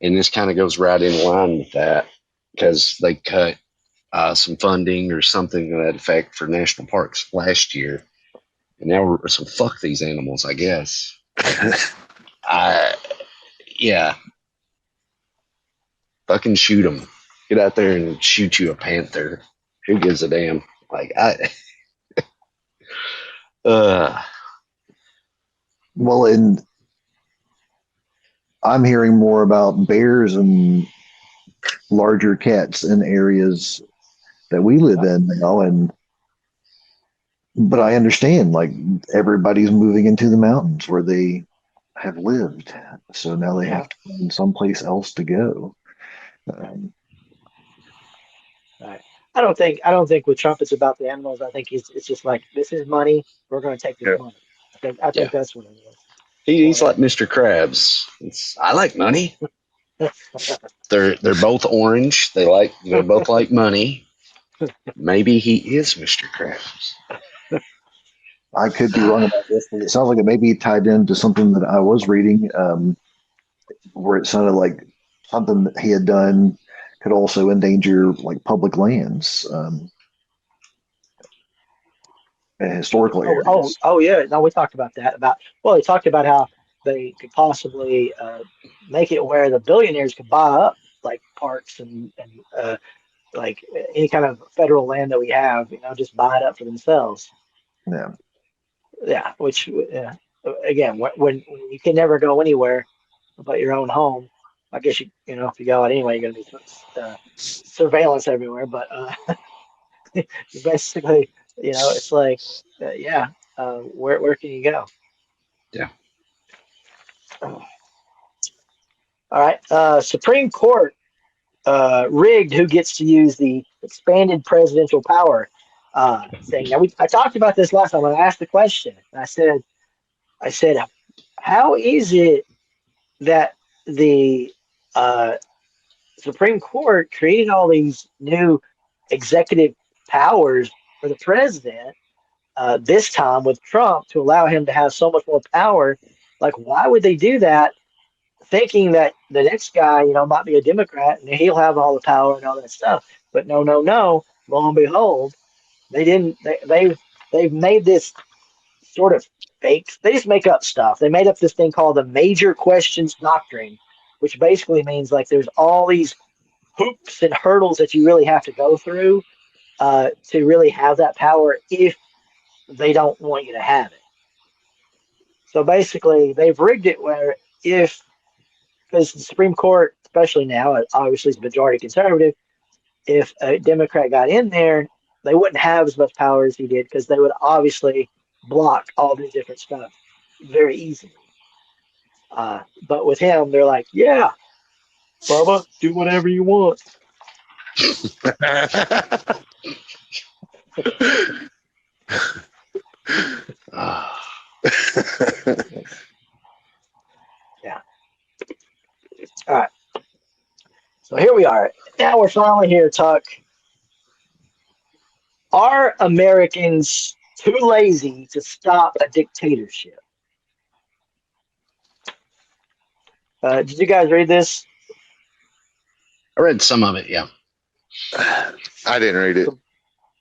and this kind of goes right in line with that because they cut some funding or something to that effect for national parks last year, and now so fuck these animals, I guess. Yeah. Fucking shoot them. Get out there and shoot you a panther. Who gives a damn? Like, Well, and I'm hearing more about bears and larger cats in areas that we live in now, and but I understand like everybody's moving into the mountains where they have lived, so now they have to find someplace else to go. Um, Right. I don't think with Trump it's about the animals. I think it's just like this is money. We're going to take this Yeah. money. I yeah. think that's what it is. He's More like Mr. Krabs. I like money. They're both orange. They both like money. Maybe he is Mr. Krabs. I could be wrong about this, but it sounds like it may be tied into something that I was reading, where it sounded like something that he had done could also endanger like public lands, and historical areas. oh yeah. No, we talked about that. We talked about how they could possibly make it where the billionaires could buy up like parks and like any kind of federal land that we have. Just buy it up for themselves. Yeah, Yeah, which again, when you can never go anywhere but your own home, I guess if you go out anyway, you're gonna be surveillance everywhere. But basically, it's like, yeah, where can you go? Yeah. All right, Supreme Court rigged who gets to use the expanded presidential power thing. Now I talked about this last time when I asked the question. I said, how is it that the uh, Supreme Court created all these new executive powers for the president this time with Trump to allow him to have so much more power? Like, why would they do that? Thinking that the next guy, might be a Democrat and he'll have all the power and all that stuff. But no, no, no. Lo and behold, they didn't. They've made this sort of fake. They just make up stuff. They made up this thing called the Major Questions Doctrine, which basically means like there's all these hoops and hurdles that you really have to go through to really have that power if they don't want you to have it. So basically, they've rigged it where if, because the Supreme Court, especially now, obviously is majority conservative, if a Democrat got in there, they wouldn't have as much power as he did because they would obviously block all these different stuff very easily. But with him, they're like, yeah, Bubba, do whatever you want. Yeah. All right. So here we are. Now we're finally here, Tuck. Are Americans too lazy to stop a dictatorship? Did you guys read this? I read some of it, yeah. I didn't read it.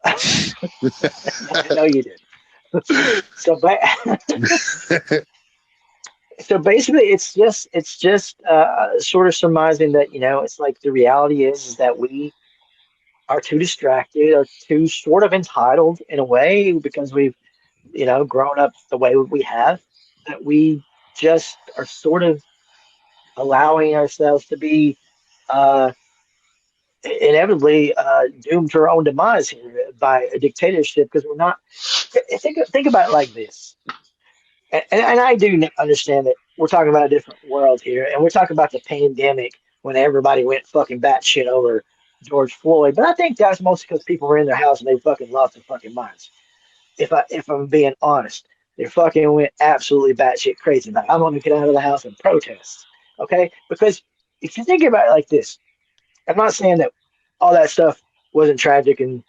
I know you did. So, so basically, it's just sort of surmising that it's like the reality is that we are too distracted, or too sort of entitled in a way because we've grown up the way we have, that we just are sort of allowing ourselves to be uh, inevitably doomed to our own demise here by a dictatorship because we're not. Think about it like this, and I do understand that we're talking about a different world here, and we're talking about the pandemic when everybody went fucking batshit over George Floyd. But I think that's mostly because people were in their house and they fucking lost their fucking minds. If I'm being honest, they fucking went absolutely batshit crazy. Like, I'm gonna get out of the house and protest. Okay, because if you think about it like this, I'm not saying that all that stuff wasn't tragic and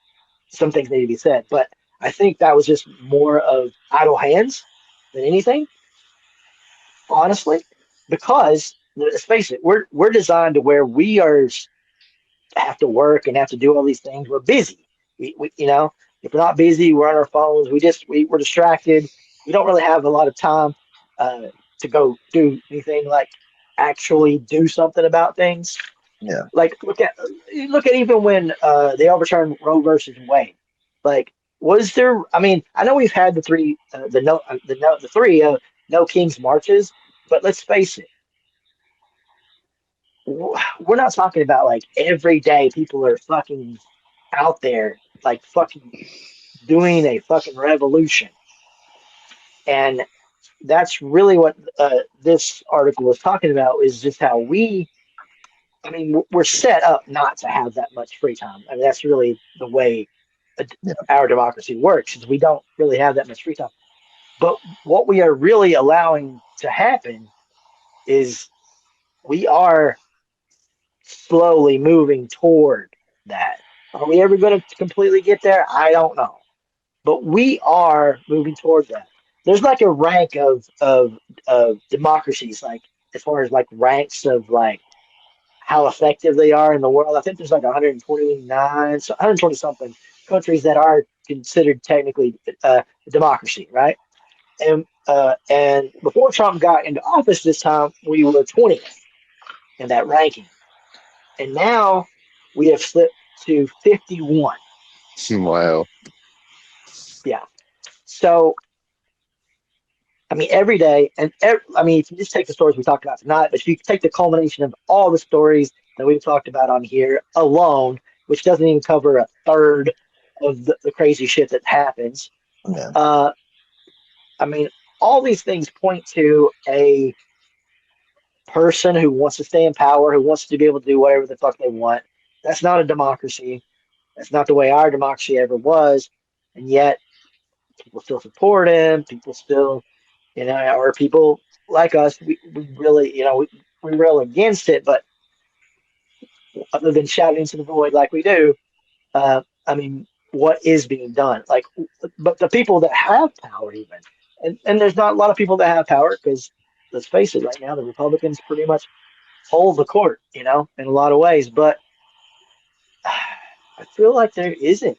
some things need to be said, but I think that was just more of idle hands than anything, honestly. Because let's face it, we're designed to where we are have to work and have to do all these things. We're busy. We if we're not busy, we're on our phones. We're distracted. We don't really have a lot of time to go do anything like actually do something about things. Yeah. Like look at even when they overturned Roe versus Wade. Like, was there? I mean, I know we've had the three the three no kings marches, but let's face it, we're not talking about like every day people are fucking out there like fucking doing a fucking revolution. And that's really what this article was talking about, is just how I mean, we're set up not to have that much free time. I mean, that's really the way Yeah. our democracy works, is we don't really have that much free time. But what we are really allowing to happen is we are slowly moving toward that. Are we ever going to completely get there? I don't know. But we are moving toward that. There's like a rank of democracies, like as far as like ranks of like how effective they are in the world. I think there's like 129, so 120 something countries that are considered technically a democracy, right? And before Trump got into office this time, we were 20th in that ranking, and now we have slipped to 51. Wow. Yeah. So I mean, every day, and I mean, if you just take the stories we talked about tonight, but if you take the culmination of all the stories that we've talked about on here alone, which doesn't even cover a third of the crazy shit that happens, Yeah. I mean, all these things point to a person who wants to stay in power, who wants to be able to do whatever the fuck they want. That's not a democracy. That's not the way our democracy ever was. And yet, people still support him. People still, or people like us, we really, we rail against it. But other than shouting into the void like we do, I mean, what is being done? Like, but the people that have power, even, and there's not a lot of people that have power, because let's face it, right now the Republicans pretty much hold the court, in a lot of ways. But I feel like there isn't.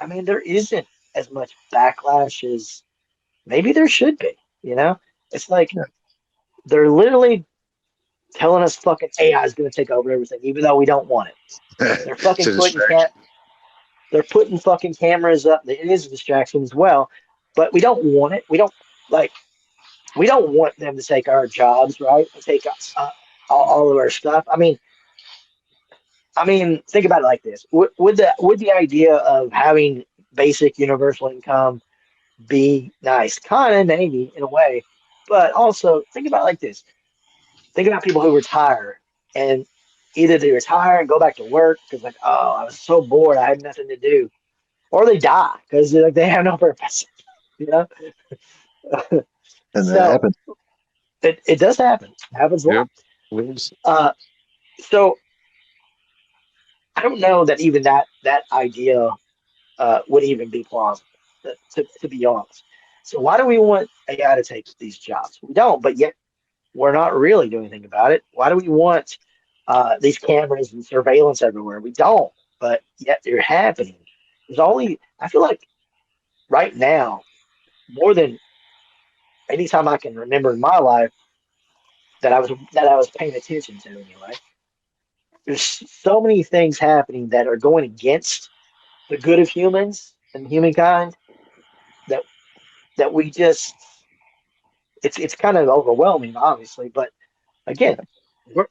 I mean, there isn't as much backlash as maybe there should be. It's like Yeah. they're literally telling us fucking AI is going to take over everything, even though we don't want it. They're fucking It's a distraction. they're putting fucking cameras up. It is a distraction as well, but we don't want it. We don't want them to take our jobs, right? And take all of our stuff. I mean, think about it like this: would the idea of having basic universal income be nice? Kind of, maybe in a way, but also think about it like this: think about people who retire, and either they retire and go back to work because like, oh, I was so bored, I had nothing to do, or they die because like they have no purpose. You know. And that So happens. it does happen. It happens a lot. Yep. Uh, so I don't know that even that idea would even be plausible, to be honest. So why do we want AI to take these jobs? We don't, but yet we're not really doing anything about it. Why do we want these cameras and surveillance everywhere? We don't, but yet they're happening. I feel like right now, more than any time I can remember in my life, that I was paying attention to anyway. There's so many things happening that are going against the good of humans and humankind that we just it's kind of overwhelming, obviously. But again, we're,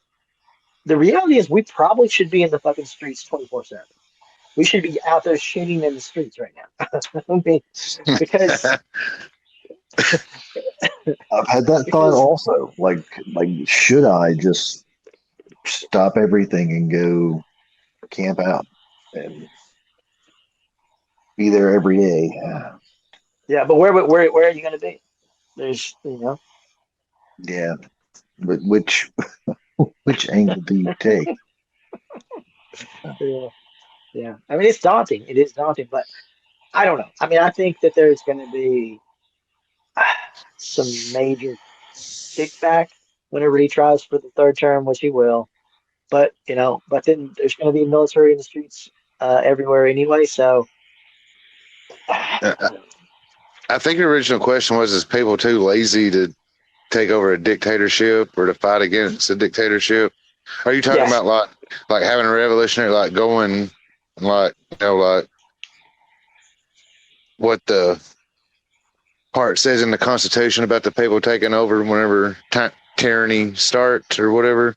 the reality is we probably should be in the fucking streets 24/7. We should be out there shooting in the streets right now. I mean, because I've had that thought also. Like, should I just stop everything and go camp out and be there every day? yeah, but where are you going to be? There's Yeah, but which angle do you take? yeah, yeah. I mean, it's daunting. It is daunting, but I don't know. I mean, I think that there's going to be some major kickback whenever he tries for the third term, which he will. But then there's going to be military in the streets everywhere anyway. So I think the original question was: is people too lazy to take over a dictatorship or to fight against a dictatorship? Are you talking about like having a revolutionary, like going, like like what the part says in the Constitution about the people taking over whenever tyranny starts or whatever?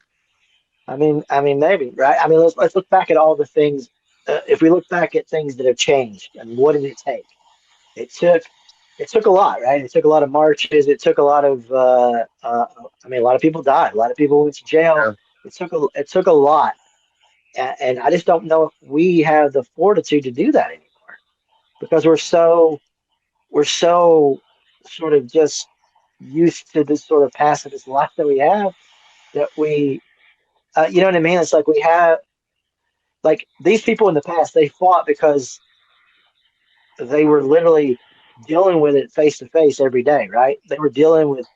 I mean, maybe, right? I mean, let's look back at all the things. If we look back at things that have changed, and what did it take? It took it took a lot, right? It took a lot of marches. It took a lot of I mean, a lot of people died. A lot of people went to jail. Yeah. It took a lot, and I just don't know if we have the fortitude to do that anymore because we're so sort of just used to this sort of pacifist life that we have that we you know what I mean? It's like we have like these people in the past they fought because they were literally dealing with it face to face every day, right? They were dealing with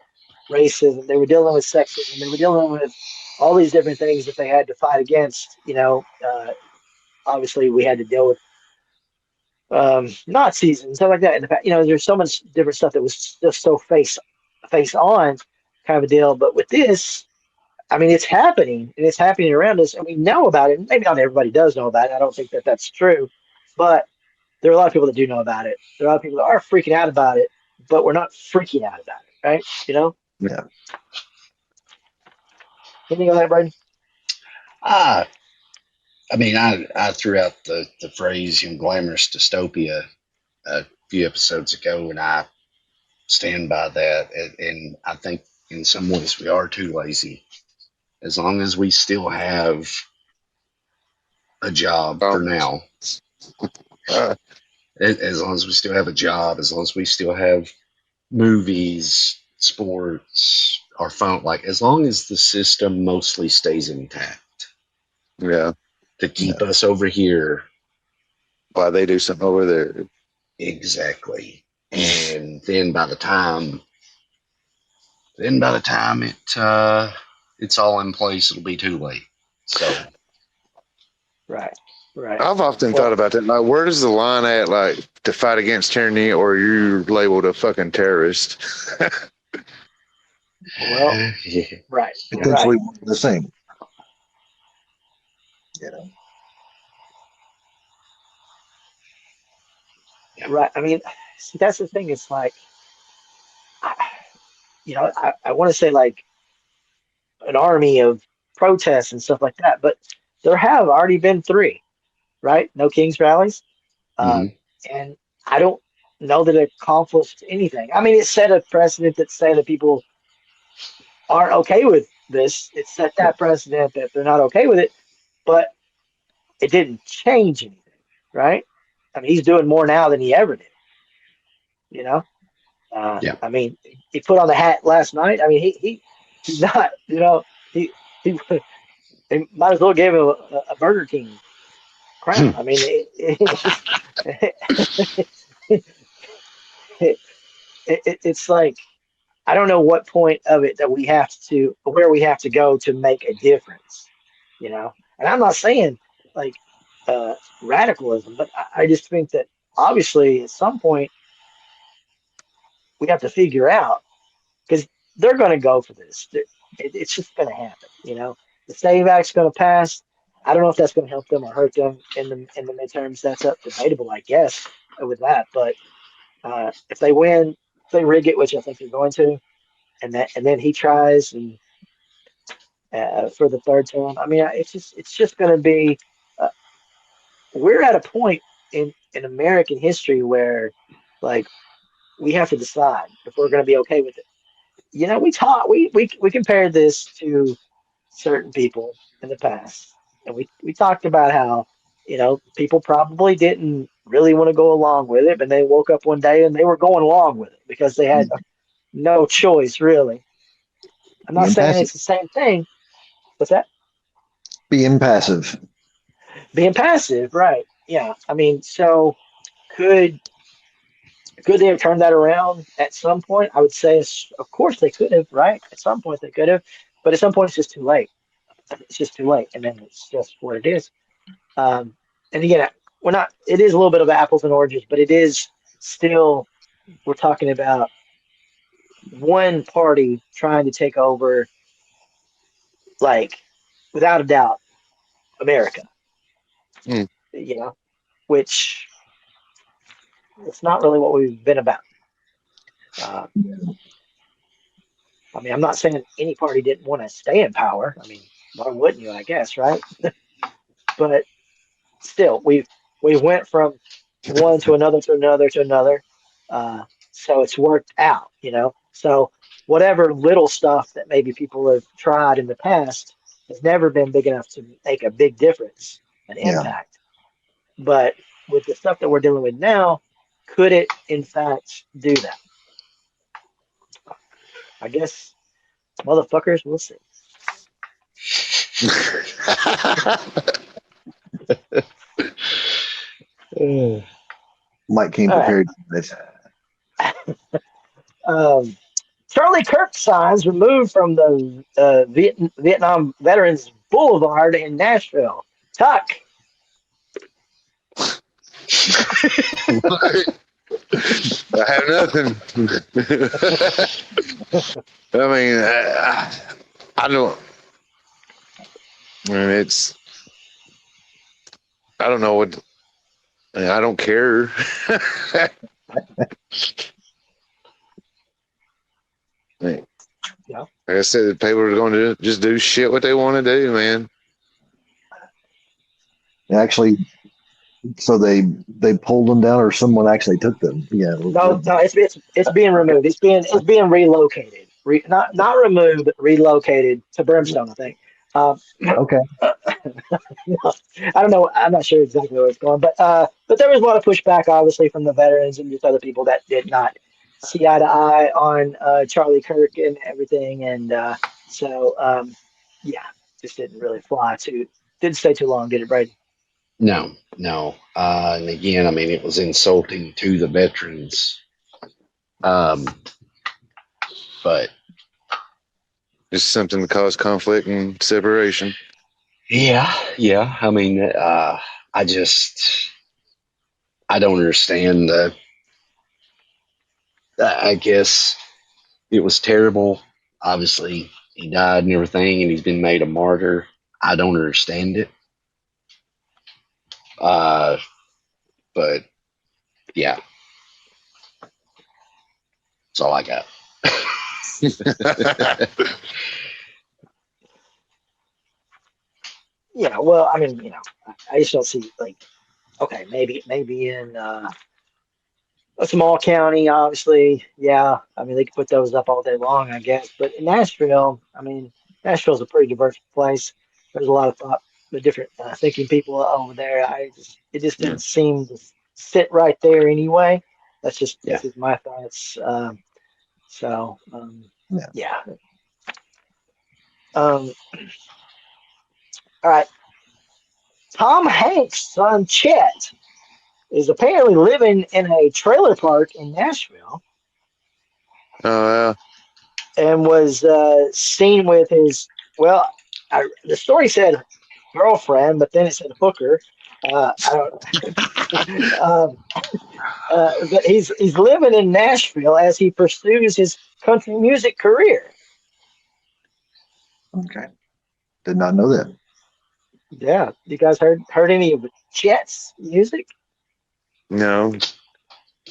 racism, they were dealing with sexism, they were dealing with all these different things that they had to fight against. Obviously we had to deal with Nazis and stuff like that in the past. There's so much different stuff that was just so face on kind of a deal. But with this, I mean, it's happening and it's happening around us, and we know about it. Maybe not everybody does know about it. I don't think that that's true, but there are a lot of people that do know about it. There are a lot of people that are freaking out about it, but we're not freaking out about it, right? Yeah. Anything on that, Brian? I mean, I threw out the phrase glamorous dystopia a few episodes ago, and I stand by that. And I think in some ways we are too lazy. As long as we still have a job for now, as long as we still have a job, as long as we still have movies, sports, our phone, like as long as the system mostly stays intact. Yeah. To keep us over here. While they do something over there. Exactly. And then by the time it's all in place, it'll be too late. So Right. I've often thought about that. Like, where does the line at, like, to fight against tyranny, or you're labeled a fucking terrorist? Well, yeah. right. Potentially the same. Right. I mean, see, that's the thing. It's like, I want to say like an army of protests and stuff like that, but there have already been three, right? No King's rallies. Mm-hmm. And I don't know that it accomplished anything. I mean, it set a precedent that say that people aren't okay with this. It set that precedent that they're not okay with it, but it didn't change anything, right? I mean, he's doing more now than he ever did, you know? Yeah. I mean, he put on the hat last night. I mean, he's not, he they might as well give him a Burger King crown. I mean, it's like I don't know what point of it that where we have to go to make a difference, And I'm not saying like radicalism, but I just think that obviously at some point we have to figure out because they're going to go for this. It's just going to happen, The SAVE Act's going to pass. I don't know if that's going to help them or hurt them in the midterms. That's up debatable, I guess, with that. But if they win, if they rig it, which I think they're going to, and then he tries and for the third term. I mean, it's just going to be. We're at a point in American history where, like, we have to decide if we're going to be okay with it. We compared this to certain people in the past, and we talked about how people probably didn't really want to go along with it, but they woke up one day and they were going along with it because they had no choice really. I'm not saying it's the same thing. What's that? Being passive. Being passive, right? Yeah. I mean, so could they have turned that around at some point? I would say, of course, they could have, right? At some point, they could have, but at some point, it's just too late. It's just too late, and then it's just what it is. And again, we're not. It is a little bit of apples and oranges, but it is still. We're talking about one party trying to take over, like, without a doubt, America. Hmm. You know, which it's not really what we've been about. Uh, I mean, I'm not saying any party didn't want to stay in power. I mean, why wouldn't you? I guess, right? But still, we went from one to another to another to another. So it's worked out, you know. So whatever little stuff that maybe people have tried in the past has never been big enough to make a big difference, an Yeah. impact. But with the stuff that we're dealing with now, could it in fact do that? I guess, motherfuckers, we'll see. Mike came All right. prepared for this. Charlie Kirk signs removed from the Vietnam Veterans Boulevard in Nashville. Tuck. I have nothing. I mean, I don't. I mean, it's. I don't know what. I don't care. Like Yeah. I said, people are going to just do shit what they want to do, man. Actually, so they pulled them down, or someone actually took them. Yeah. No, it's being removed. It's being relocated. Not removed, but relocated to Brimstone, I think. Okay. I don't know. I'm not sure exactly where it's going, but there was a lot of pushback, obviously, from the veterans and just other people that did not see eye to eye on Charlie Kirk and everything, and yeah, just didn't really fly too. Didn't stay too long, did it, Brady? No. And again, I mean, it was insulting to the veterans. But It's something to cause conflict and separation. yeah. I mean, I don't understand. I guess it was terrible. Obviously, he died and everything, and he's been made a martyr. I don't understand it. But yeah, that's all I got. Yeah, well, I mean, you know, I just don't see like, okay, maybe in a small county, obviously, yeah. I mean, they could put those up all day long, I guess. But in Nashville, I mean, Nashville's a pretty diverse place. There's a lot of the different thinking people over there. It just Yeah. didn't seem to sit right there anyway. That's just my thoughts. Yeah. All right. Tom Hanks' son Chet is apparently living in a trailer park in Nashville Oh, and was seen with his, well, the story said girlfriend, but then it said hooker. I don't. But he's living in Nashville as he pursues his country music career. Okay. Did not know that. Yeah, you guys heard any of Chet's music? no.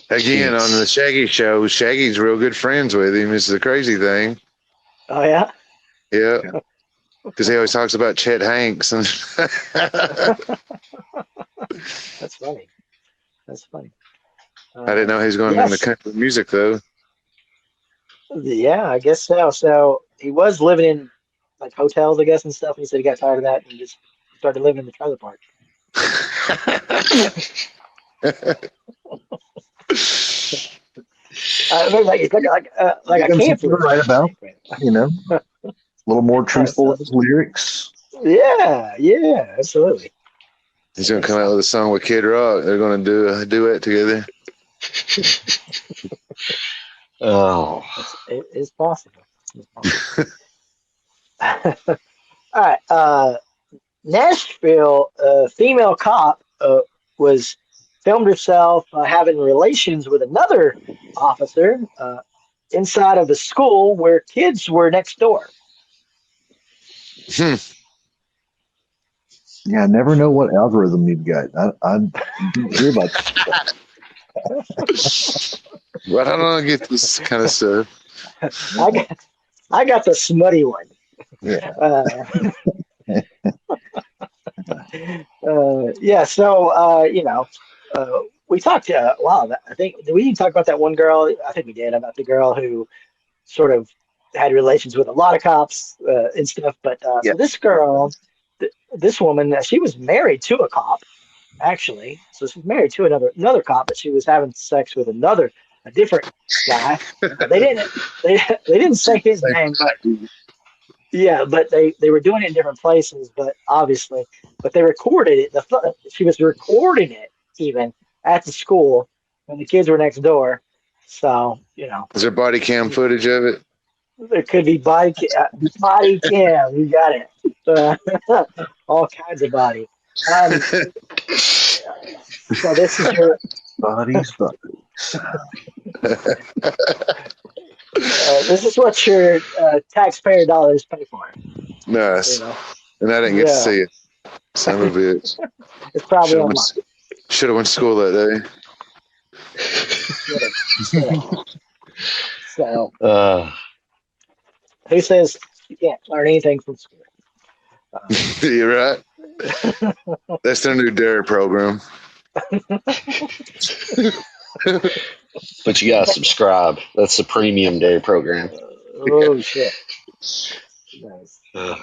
Again, on the Shaggy show, Shaggy's real good friends with him. Is the crazy thing. Oh yeah. Yeah. Because he always talks about Chet Hanks. And That's funny. I didn't know he was going into country music, though. Yeah, I guess so. So he was living in like hotels, I guess, and stuff. And he said he got tired of that and just started living in the trailer park. Like a camper. Right about, you know, a little more truthful in his lyrics. Yeah, absolutely. He's going to come out with a song with Kid Rock. They're going to do a duet together. Oh, it's possible. All right. Nashville female cop was filmed herself having relations with another officer inside of a school where kids were next door. Hmm. Yeah, I never know what algorithm you've got. I don't hear about Well, how do I get this kind of stuff? I got the smutty one. yeah. Yeah, so we talked a lot. I think did we even talk about that one girl? I think we did about the girl who sort of had relations with a lot of cops and stuff. But Yeah. so this girl, this woman, she was married to a cop actually. So she's married to another cop, but she was having sex with a different guy. They didn't say his name, but yeah, but they were doing it in different places, but obviously, but they recorded it. She was recording it even at the school when the kids were next door. So Is there body cam footage of it? there could be body cam. You got it. All kinds of body. So this is your Buddies. this is what your taxpayer dollars pay for. Nice. You know, And I didn't get to yeah, see it. Son of a bitch. it's probably Should online. have went to school that day. Should've. So Uh, who says you can't learn anything from school? You're right. That's their new dare program. but you gotta subscribe. That's the premium day program. Oh shit! Nice. Uh,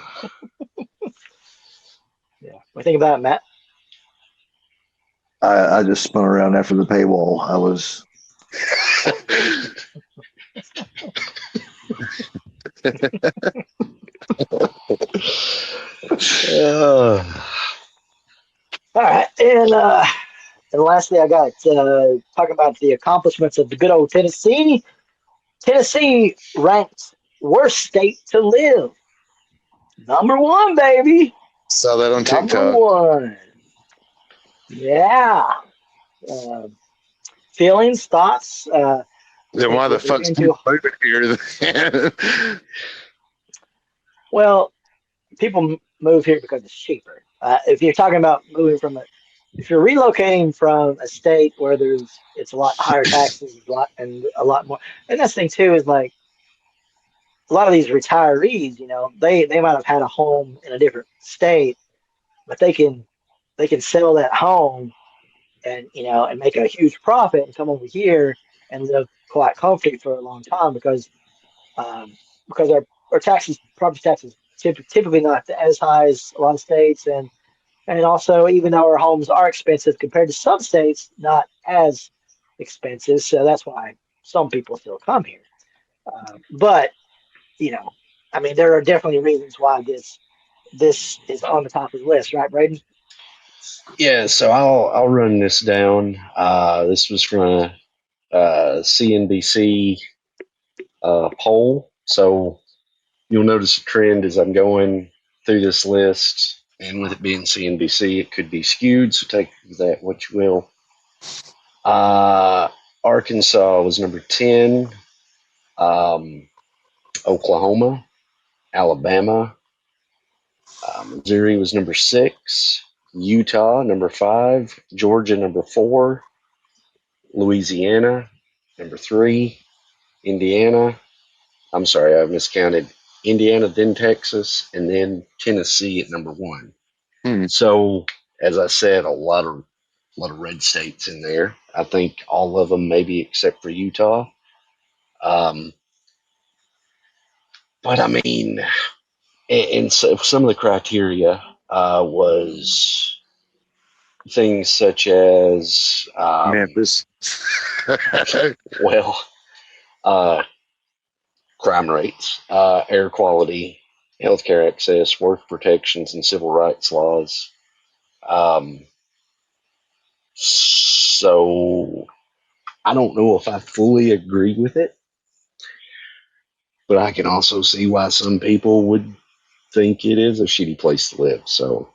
Yeah. What do you think about it, Matt? I just spun around after the paywall. I was All right, and lastly, I got talking about the accomplishments of the good old Tennessee. Tennessee ranked worst state to live. Number one, baby. Saw that on Number TikTok. one. Yeah. Uh, Feelings, thoughts. Then why the fuck's people moving here? Well, people move here because it's cheaper. If you're talking about moving if you're relocating from a state where it's a lot higher taxes, a lot more, and that's the thing too is like a lot of these retirees, they might have had a home in a different state, but they can sell that home and make a huge profit and come over here and live quite comfortably for a long time because our taxes, property taxes, typically not as high as a lot of states, and also even though our homes are expensive compared to some states, not as expensive. So that's why some people still come here. But I mean, there are definitely reasons why this is on the top of the list, right, Braden? yeah, so I'll run this down. This was from a CNBC poll. So you'll notice a trend as I'm going through this list, and with it being CNBC, it could be skewed. So take that what you will. Arkansas was number 10. Oklahoma, Alabama, Missouri was number 6. Utah number 5. Georgia number 4. Louisiana number 3. Indiana. I'm sorry, I miscounted. Indiana, then Texas, and then Tennessee at number 1. So, as I said, a lot of red states in there. I think all of them, maybe except for Utah. But I mean, and so some of the criteria was things such as Memphis. well, crime rates, air quality, healthcare access, work protections, and civil rights laws. So I don't know if I fully agree with it, but I can also see why some people would think it is a shitty place to live. So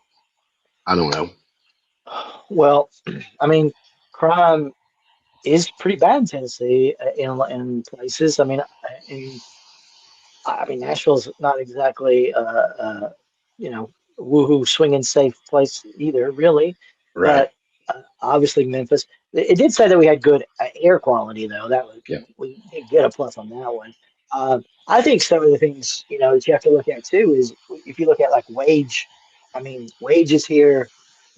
I don't know. Well, I mean, crime is pretty bad in Tennessee in places. I mean, Nashville's not exactly you know, woohoo swinging safe place either, really. Right. But obviously Memphis. It did say that we had good air quality, though. That was Yeah. we did get a plus on that one. I think some of the things that you have to look at too is if you look at like wage. I mean, wages here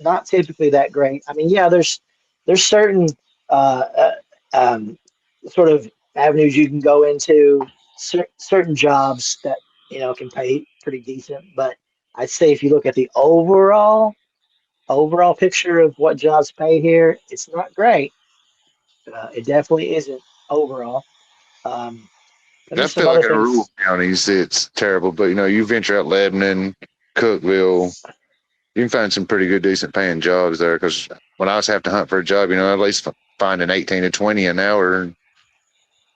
not typically that great. I mean, yeah, there's certain uh, uh, um, sort of avenues you can go into certain jobs that can pay pretty decent, but I'd say if you look at the overall picture of what jobs pay here, it's not great. It definitely isn't overall. Um, but I there's some feel other like in rural things. counties it's terrible, but you venture out Lebanon, Cookville, you can find some pretty good, decent paying jobs there. Because when I was having to hunt for a job, at least finding 18 to 20 an hour.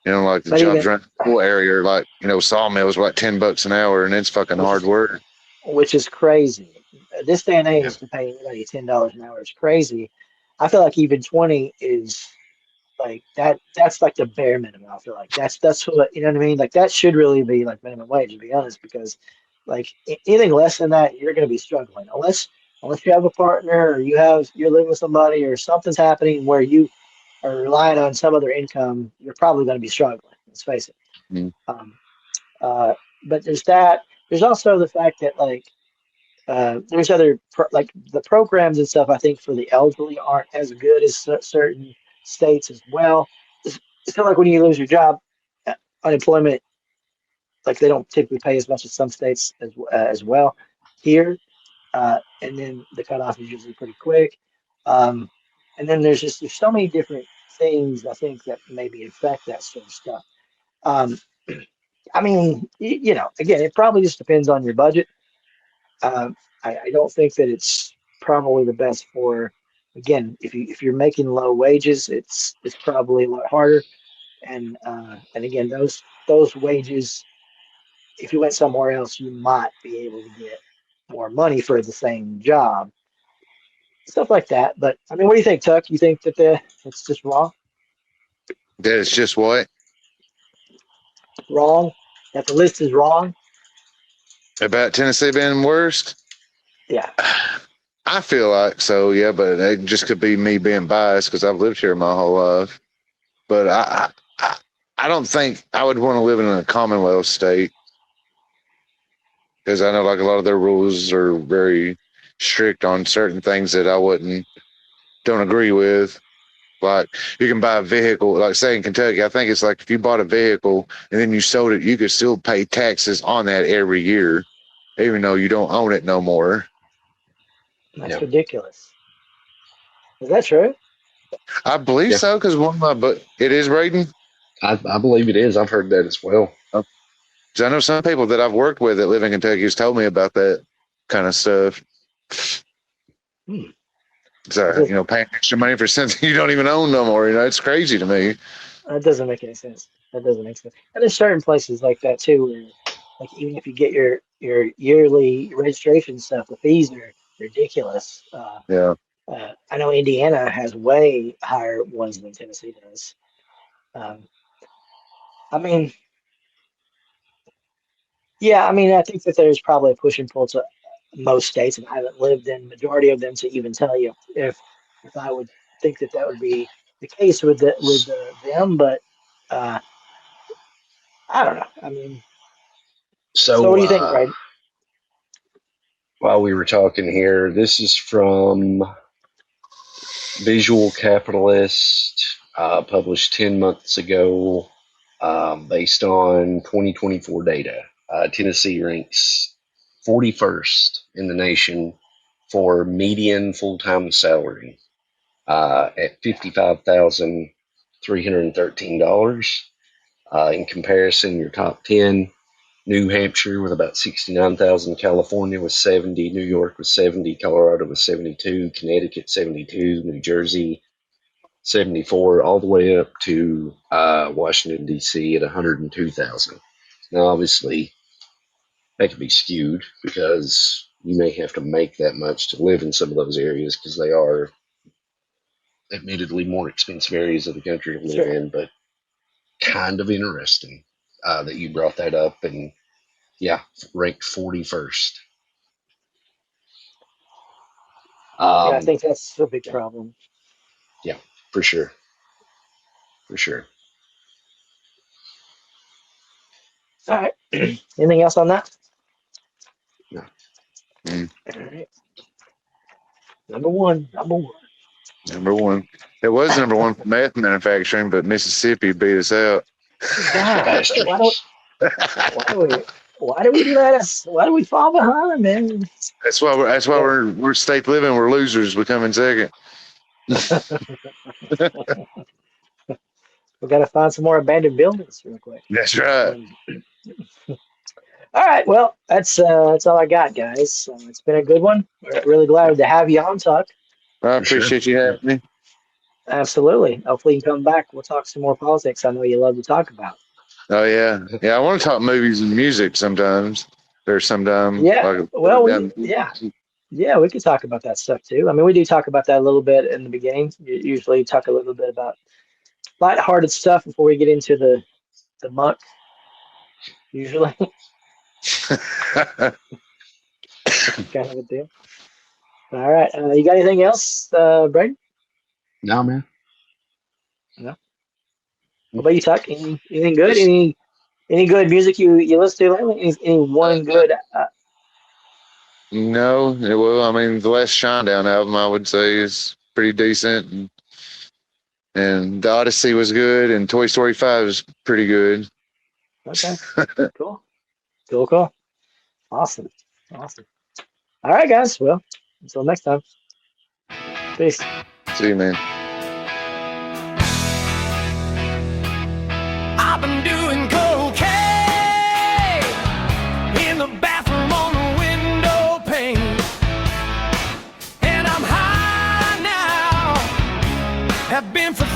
Like the But jobs even around the pool area, like sawmills were like $10 an hour, and it's fucking which hard is work. which is crazy. This day and Yeah. age, to pay anybody $10 an hour is crazy. I feel like even 20 is like that. That's like the bare minimum. I feel like that's what what I mean. Like that should really be like minimum wage, to be honest, because like anything less than that, you're going to be struggling unless you have a partner or you're living with somebody or something's happening where you are relying on some other income. You're probably going to be struggling. Let's face it. Mm. Um, uh, but there's that. There's also the fact that like there's like the programs and stuff. I think for the elderly aren't as good as certain states as well. It's kind of like when you lose your job, unemployment, like they don't typically pay as much as some states as well here, and then the cutoff is usually pretty quick. Um, and then there's so many different things I think that maybe affect that sort of stuff. Um, I mean, again, it probably just depends on your budget. I don't think that it's probably the best for, again, if you're making low wages, it's probably a lot harder. And again, those wages, if you went somewhere else, you might be able to get more money for the same job, stuff like that. But I mean, what do you think, Tuck? You think that it's just That it's just what wrong, that the list is wrong? about Tennessee being worst? Yeah, I feel like so, yeah, but it just could be me being biased because I've lived here my whole life. But I don't think I would want to live in a Commonwealth state because I know like a lot of their rules are very strict on certain things that I wouldn't don't agree with. Like you can buy a vehicle, like say in Kentucky, I think it's like if you bought a vehicle and then you sold it, you could still pay taxes on that every year, even though you don't own it no more. that's Yeah. ridiculous. Is that true? I believe Yeah. so because but it is Braden. I believe it is. I've heard that as well. So I know some people that I've worked with that live in Kentucky has told me about that kind of stuff. Hmm. So, paying extra money for something you don't even own no more, it's crazy to me. That doesn't make any sense. That doesn't make sense. And there's certain places like that too, where like even if you get your yearly registration stuff, the fees are ridiculous. Yeah. I know Indiana has way higher ones than Tennessee does. Um, I mean, yeah, I mean, I think that there's probably a push and pull to most states, and I haven't lived in majority of them to even tell you if I would think that that would be the case with them, but uh, I don't know. I mean, so what So do you think, Brad? while we were talking here, this is from Visual Capitalist, published 10 months ago, based on 2024 data. Tennessee ranks 41st in the nation for median full time salary at $55,313. In comparison, your top 10: New Hampshire with about 69,000, California with 70, New York with 70, Colorado with 72, Connecticut 72, New Jersey 74, all the way up to Washington, D.C. at 102,000. Now, obviously, that could be skewed because you may have to make that much to live in some of those areas because they are admittedly more expensive areas of the country to live Sure. in, but kind of interesting that you brought that up. And yeah, ranked 41st. Yeah, I think that's a big yeah. problem. Yeah, for sure. For sure. All right. Anything else on that? No. Mm. All right. Number one. Number one. It was number one for meth manufacturing, but Mississippi beat us out. God, Bastard. why do we fall behind, man? That's why we're state living. We're losers. We come in second. We got to find some more abandoned buildings real quick. That's right. All right, well, that's all I got, guys. It's been a good one. We're really glad to have you on, Tuck. I appreciate you having me. Absolutely. Hopefully you can come back. We'll talk some more politics. I know you love to talk about. Oh yeah, yeah. I want to talk movies and music sometimes. There's sometimes. Yeah. Well, we could talk about that stuff too. I mean, we do talk about that a little bit in the beginning. You usually talk a little bit about lighthearted stuff before we get into the muck. Usually, kind of a deal. All right. You got anything else, Braden? No, man. No. What about you, Tuck? Anything good? Any good music you listen to lately? Any one good? No, well, I mean, the last Shinedown album I would say is pretty decent, and the Odyssey was good, and Toy Story 5 is pretty good. Okay. Cool. Awesome. All right, guys. Well, until next time. Peace. See you, man. I've been doing cocaine in the bathroom on the window pane, and I'm high now, have been for